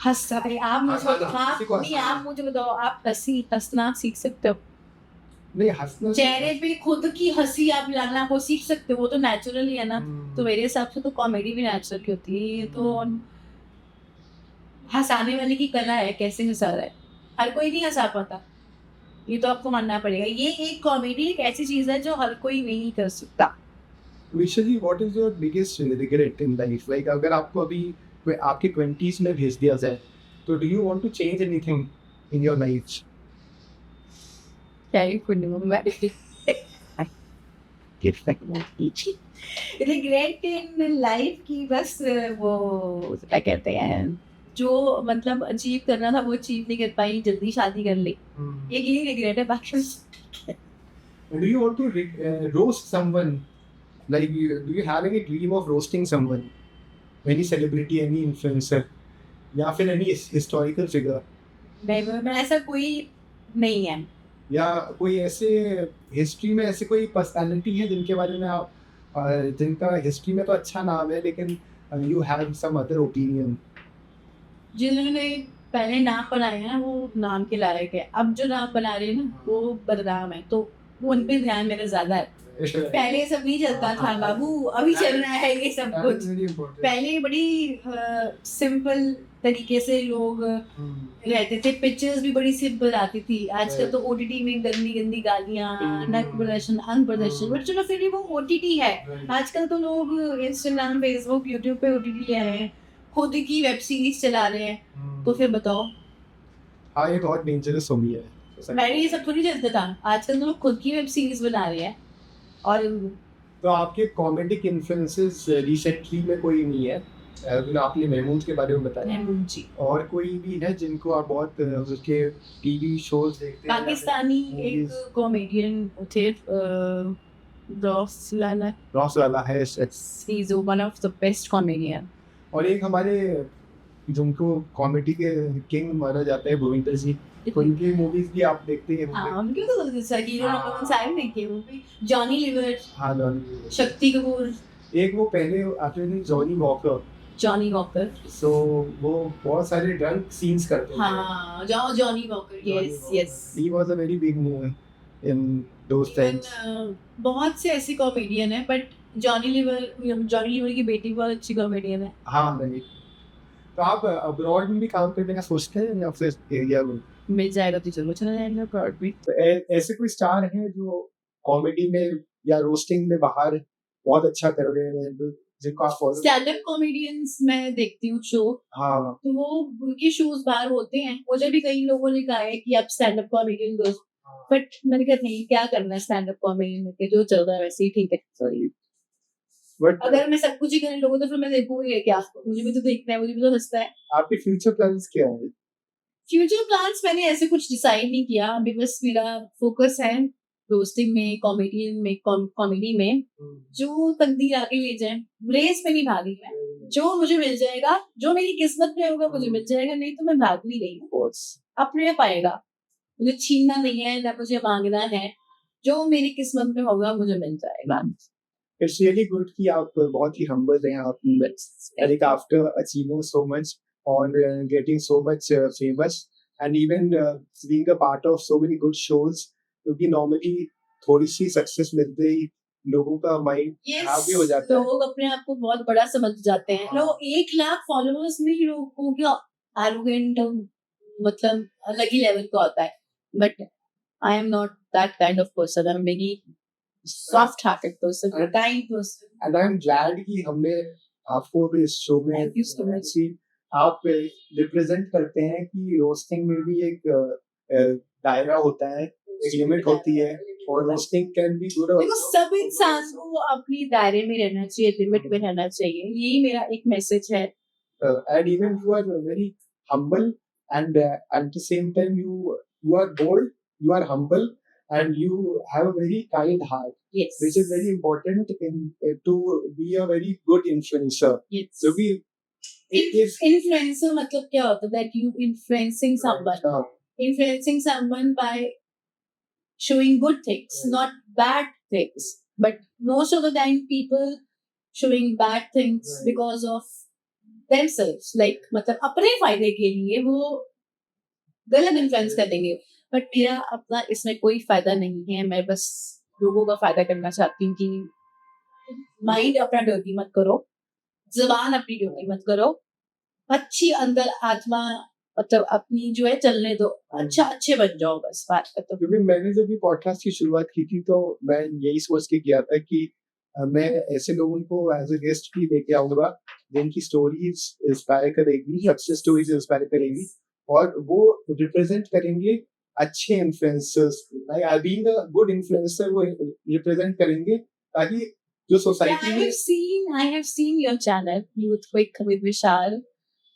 आप मुझे बताओ, आप हंसना सीख सकते हो? नहीं, हंसना चेहरे पे खुद की हंसी आप लाना वो सीख सकते हो, वो तो नेचुरल ही है ना। तो मेरे हिसाब से तो कॉमेडी भी नेचुरल की होती है। ये तो हंसाने वाले की कला है, कैसे हंसा रहा है, हर कोई नहीं हंसा पाता, ये तो आपको मानना पड़ेगा। ये एक कॉमेडी एक ऐसी चीज है जो हर कोई नहीं कर सकता। Vishali, what is your biggest regret in life? Like अगर आपको अभी आपके 20s में भेज दिया जाए, तो do you want to change anything in your life? क्या रिग्रेट इन लाइफ की बस वो क्या कहते हैं, जो मतलब अचीव करना था वो अचीव नहीं कर पाई, जल्दी शादी कर ली, यही रिग्रेट है बाकी Do you want to roast someone? Like, do you have any dream of roasting someone? Any celebrity, any influencer, या फिर any historical figure? मैं ऐसा कोई नहीं है, या कोई ऐसे हिस्ट्री में ऐसे कोई पर्सनालिटी है जिनके बारे में आप जिनका हिस्ट्री में तो अच्छा नाम है लेकिन you have some other opinion? जिन्होंने पहले नाम बनाए हैं वो नाम के लायक है, अब जो नाम बना रहे हैं ना वो बदनाम है, तो वो उन पे ध्यान मेरा ज्यादा है। पहले सब नहीं चलता था बाबू, अभी चल रहा है ये सब कुछ। पहले बड़ी सिंपल तरीके से लोग रहते थे, पिक्चर्स भी बड़ी सिंपल आती थी। आजकल तो ओटीटी में गंदी गंदी गालियां, नग्न प्रदर्शन, अंग प्रदर्शन, बट चलो फिर भी वो ओटीटी है। आजकल तो लोग इंस्टाग्राम, फेसबुक, यूट्यूब पे ओटीटी ले रहे हैं, खुद की वेब सीरीज चला रहे हैं, तो फिर बताओ। हाँ, ये बहुत डेंजरस हो गया है। पहले ये सब थोड़ी चलता था, आजकल तो लोग खुद की वेब सीरीज बना रहे हैं। और तो आपके कॉमेडिक इन्फ्लुएंसेस रिसेंटली में कोई नहीं है? आपने महमूद के बारे में बताया, जी। और कोई भी है जिनको आप बहुत उसके टीवी शोज देखते हैं? पाकिस्तानी एक कॉमेडियन थे, रॉस लाला है, he is one of the best comedian. और एक हमारे जिनको कॉमेडी के किंग माना जाता है, भूमिंदर जी, उनकी मूवीज भी आप देखते हैं? हाँ, उनकी तो हीरो नंबर 1 साइड देखी मूवी, जॉनी लीवर, हाँ, शक्ति कपूर, एक वो पहले आते थे जॉनी वॉकर, सो वो बहुत सारे ड्रंक सीन्स करते हैं। हाँ, Johnny walker, yes, he was a very big movie in those times. बहुत से ऐसे कॉमेडियन है, बट जॉनी लीवर की बेटी बहुत अच्छी कॉमेडियन है। हाँ, नहीं तो आप अब्रॉड में भी काम करने का सोचते हैं या फिर एरिया में? मिल जाएगा तो चलो चला जाएगा अब्रॉड भी। तो ऐसे कोई स्टार हैं जो कॉमेडी में या रोस्टिंग में बाहर बहुत अच्छा कर रहे हैं, जिनको आप फॉलो? स्टैंड अप कॉमेडियंस मैं देखती हूँ शो, हाँ, तो वो उनके शोज बाहर होते हैं। मुझे भी कई लोगों ने कहा है कि आप स्टैंड अप कॉमेडियन दो, बट मैंने कहा नहीं, क्या करना है स्टैंड अप कॉमेडियन के, जो चल रहा है वैसे ही ठीक है। सॉरी, बट अगर मैं सब कुछ ही करने लगूँ तो फिर मैं देखूंगी क्या? मुझे भी तो देखना है, मुझे भी तो हंसना है। आपके फ्यूचर प्लान्स क्या है? फ्यूचर प्लान्स मैंने ऐसे कुछ डिसाइड नहीं किया अभी, बस मेरा फोकस है रोस्टिंग में, कॉमेडी में, जो तकदीर आगे ले जाए। रेस में नहीं भागी मैं, जो मुझे मिल जाएगा, जो मेरी किस्मत में होगा मुझे मिल जाएगा, नहीं तो मैं भाग नहीं रही हूँ। कोर्स अपने आप आएगा, मुझे छीनना नहीं है ना मुझे मांगना है, जो मेरी किस्मत में होगा मुझे मिल जाएगा। It's really good कि आप बहुत ही humble हैं, आप like after achieving so much or getting so much famous and even being a part of so many good shows, क्योंकि normally थोड़ी सी सक्सेस मिलते ही लोगों का माइंड खराब भी हो जाता है। लोग अपने आप को बहुत बड़ा समझ जाते हैं। लोग 1 लाख फॉलोअर्स में ही लोगों का एरोगेंट मतलब अलग ही लेवल का होता है, but I am not that kind of person. I am very soft hearted person, a kind person, and I'm glad कि हमने आपको भी इस शो में आप रिप्रेजेंट करते हैं कि रोस्टिंग में भी एक दायरा होता है, एक लिमिट होती है, और रोस्टिंग कैन बी गुड। देखो, सब इंसान को अपनी दायरे में रहना चाहिए, लिमिट में रहना चाहिए, यही मेरा एक मैसेज है। And even you are very humble, and at the same time you are bold, you are humble, and you have a very kind heart. Yes. Which is very important in to be a very good influencer. Yes. So we influencer मतलब क्या होता है? That you influencing someone. Influencing someone by showing good things, not bad things. But most of the time people showing bad things because of themselves. Like मतलब अपने फायदे के लिए वो गलत इन्फ्लुएंस कर देंगे, बट मेरा अपना इसमें कोई फायदा नहीं है। मैं बस लोगों का फायदा करना चाहती हूँ कि माइंड अपना डर्टी मत करो, जुबान अपनी डर्टी मत करो, अच्छी अंदर आत्मा मतलब अपनी जो है चलने दो, अच्छे बन जाओ, बस बात खत्म। क्योंकि मैंने जब भी पॉडकास्ट की शुरुआत की थी तो मैं यही सोच के किया था कि मैं ऐसे लोगों को एज अ गेस्ट भी लेके आऊंगा जिनकी स्टोरीज इंस्पायर करेगी, सक्सेस स्टोरीज इंस्पायर करेगी, और वो रिप्रेजेंट करेंगे अच्छे influencers, like being a good influencer, वो रिप्रेजेंट करेंगे ताकि जो सोसाइटी में I have seen your channel, Youth Quick with Vishal.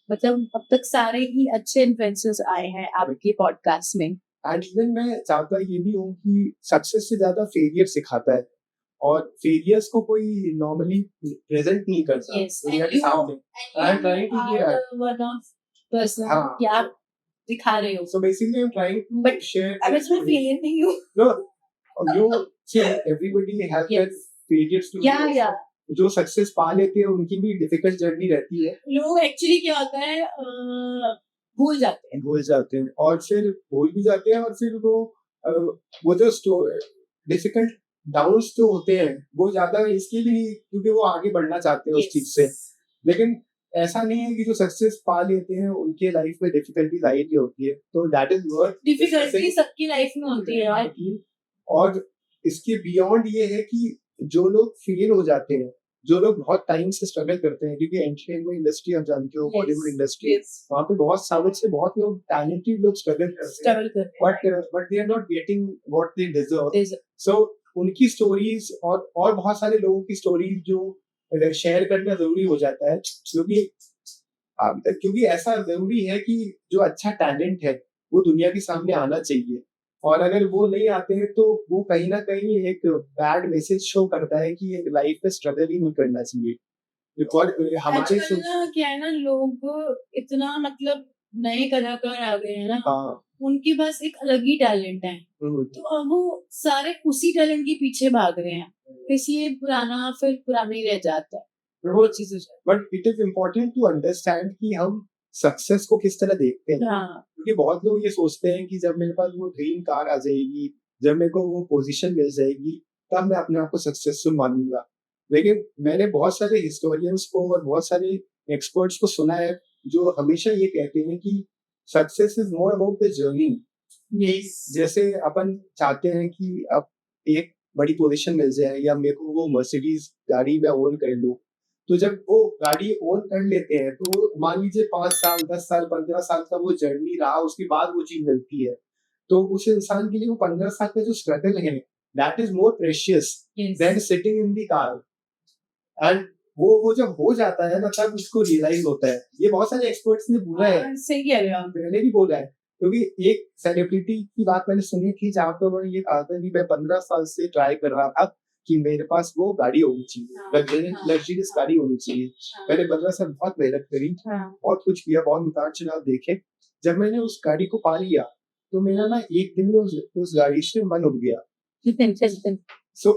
मतलब अब तक सारे ही अच्छे इन्फ्लुएंसर्स आए हैं आपके पॉडकास्ट में. एंड इवन मैं चाहता ये भी हूँ कि सक्सेस से ज्यादा फेलियर सिखाता है, और फेलियर्स को कोई नॉर्मली प्रेजेंट नहीं करता दुनिया के सामने. I am trying to be one of person हाँ. कि आप दिखा रहे हो. So basically I'm trying to But share अब इसमें फेलियर नहीं हूँ. no, you see everybody has their Yes. failures to Yeah. जो सक्सेस पा लेते हैं उनकी भी डिफिकल्ट जर्नी रहती है. लोग एक्चुअली क्या होता है भूल जाते हैं और फिर भूल भी जाते हैं, और फिर वो जो डिफिकल्ट डाउन्स जो होते हैं वो ज्यादा इसके लिए क्योंकि वो आगे बढ़ना चाहते हैं उस चीज से. लेकिन ऐसा नहीं है कि जो सक्सेस पा लेते हैं उनके लाइफ में डिफिकल्टीज आई नहीं होती है. तो दैट इज वर्थ डिफिकल्टी सबकी लाइफ में होती है यार. और इसके बियॉन्ड ये है कि जो लोग फेल हो जाते हैं, जो लोग बहुत टाइम से स्ट्रगल करते हैं, क्योंकि एंटरटेनमेंट इंडस्ट्री आप जानते हो, बॉलीवुड इंडस्ट्री, वहाँ पे बहुत सालों से बहुत लोग टैलेंटेड लोग स्ट्रगल करते हैं, but they are not getting what they deserve. So उनकी स्टोरीज और बहुत सारे लोगों की स्टोरीज जो शेयर करना जरूरी हो जाता है, क्योंकि ऐसा जरूरी है कि जो अच्छा टैलेंट है वो दुनिया के सामने आना चाहिए, और अगर वो नहीं आते हैं तो वो कहीं ना कहीं एक बैड मैसेज शो करता है कि लाइफ में स्ट्रगल ही नहीं करना चाहिए. हमारे क्या है ना, लोग इतना मतलब नए कलाकार आ गए हैं ना, हाँ, उनके पास एक अलग ही टैलेंट है, तो अब वो सारे उसी टैलेंट के पीछे भाग रहे हैं, इसलिए पुराना फिर पुराना ही रह जाता है. वो चीजें, but it is important to understand कि हम सक्सेस को किस तरह देखते हैं. क्योंकि बहुत लोग ये सोचते हैं कि जब मेरे पास वो ड्रीम कार आ जाएगी, जब मेरे को वो पोजीशन मिल जाएगी, तब मैं अपने आप को सक्सेसफुल मानूंगा. लेकिन मैंने बहुत सारे हिस्टोरियंस को और बहुत सारे एक्सपर्ट्स को सुना है जो हमेशा ये कहते हैं कि success is more about the journey. जैसे अपन चाहते हैं कि अब एक बड़ी पोजीशन मिल जाए, या मेरे को वो मर्सिडीज गाड़ी में ओन कर लूं, तो जब वो गाड़ी ओन कर लेते हैं तो मान लीजिए 5 साल 10 साल 15 साल का वो जर्नी रहा, उसके बाद वो चीज मिलती है, तो उस इंसान के लिए वो 15 साल का जो स्ट्रगल है that is more precious than sitting in the car. And वो जब हो जाता है ना, तब उसको रियलाइज होता है. ये बहुत सारे एक्सपर्ट्स ने बोला है, सही कह रहे हो आप, पहले भी बोला है, क्योंकि एक सेलिब्रिटी की बात मैंने सुनी थी जहाँ पर उन्होंने ये कहा था कि मैं 15 साल से ट्राई कर रहा था कि मेरे पास वो गाड़ी होनी चाहिए, लग्जरियस गाड़ी होनी चाहिए. मैंने 15 साल बहुत मेहनत करी, बहुत कुछ किया, बहुत उतार चढ़ाव देखे. जब मैंने उस गाड़ी को पा लिया तो मेरा ना एक दिन में उस गाड़ी से मन उठ गया.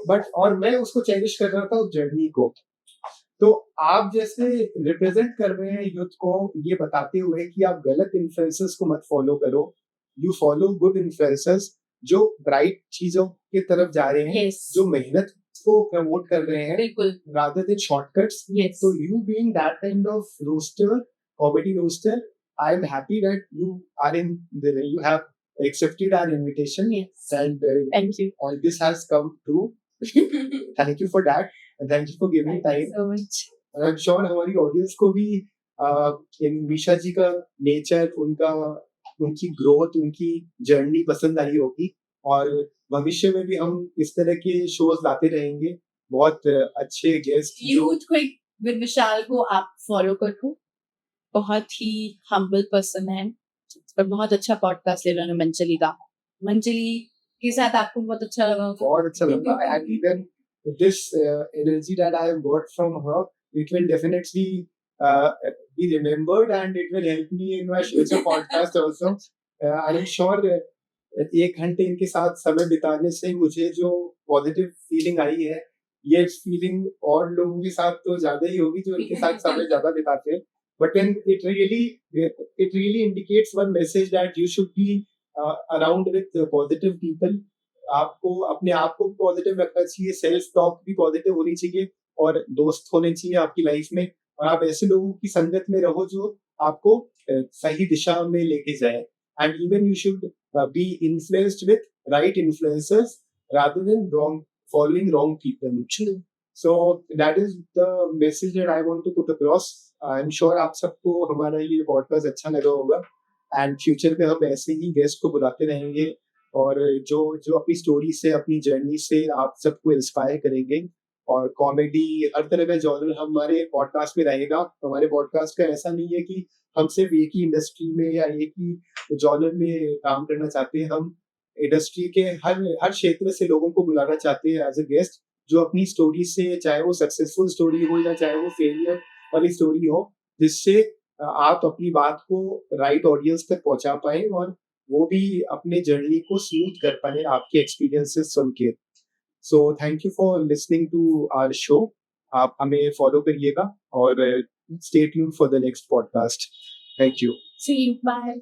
बट और मैं उसको चेरिश कर रहा था उस जर्नी को. तो आप जैसे रिप्रेजेंट कर रहे हैं यूथ को ये बताते हुए कि आप गलत इन्फ्लुएंसर्स को मत फॉलो करो, यू फॉलो गुड इन्फ्लुएंसर्स जो ब्राइट चीजों की तरफ जा रहे हैं, जो मेहनत को प्रमोट कर रहे हैं rather than shortcuts. So you being that kind of roaster, comedy roaster, I am happy that you have accepted our invitation. And thank you. All this has come true. Thank you for that, and thank you for giving time. So much. And I'm sure हमारी audience को भी निशा जी का nature, उनकी growth, उनकी journey पसंद आई होगी, और भविष्य में भी हम इस तरह के शोज लाते रहेंगे. बहुत अच्छे गेस्ट यूथ क्विक विद विशाल को आप फॉलो करो, बहुत ही हम्बल पर्सन है और बहुत अच्छा पॉडकास्ट ले रहे हैं. मंजली के साथ आपको बहुत अच्छा लगा. And even this energy that I have got from her, it will definitely be remembered, and it will help me in my future podcast also. I am sure 1 घंटे इनके साथ समय बिताने से मुझे जो पॉजिटिव फीलिंग आई है, ये फीलिंग और लोगों के साथ तो ज्यादा ही होगी जो इनके साथ समय ज्यादा बिताते हैं. But then it really indicates one message that you should be around with positive people. आपको अपने आप को पॉजिटिव रखना चाहिए, सेल्फ टॉक भी पॉजिटिव होनी चाहिए, और दोस्त होने चाहिए आपकी लाइफ में, और आप ऐसे लोगों की संगत में रहो जो आपको सही दिशा में लेके जाए. And even you should be influenced with right influencers rather than following wrong people. So that is the message that I want to put across. I am sure आप सबको हमारा ये पॉडकास्ट अच्छा लगा होगा, एंड फ्यूचर में हम ऐसे ही गेस्ट को बुलाते रहेंगे और जो जो अपनी स्टोरी से, अपनी जर्नी से आप सबको इंस्पायर करेंगे। और कॉमेडी, हर तरह का जॉनर हमारे पॉडकास्ट में रहेगा। हमारे पॉडकास्ट का ऐसा नहीं है कि हम सिर्फ एक ही इंडस्ट्री में या एक ही जॉनर में काम करना चाहते हैं। हम इंडस्ट्री के हर हर क्षेत्र से लोगों को बुलाना चाहते हैं एज अ गेस्ट, जो अपनी स्टोरी से, चाहे वो सक्सेसफुल स्टोरी हो या चाहे वो फेलियर वाली स्टोरी हो, जिससे आप अपनी बात को राइट ऑडियंस तक पहुंचा पाए और वो भी अपने जर्नी को स्मूथ कर पाए आपके एक्सपीरियंसेस सुन के। So thank you for listening to our show. आप हमें फॉलो करिएगा और stay tuned for the next podcast. Thank you. See you. Bye.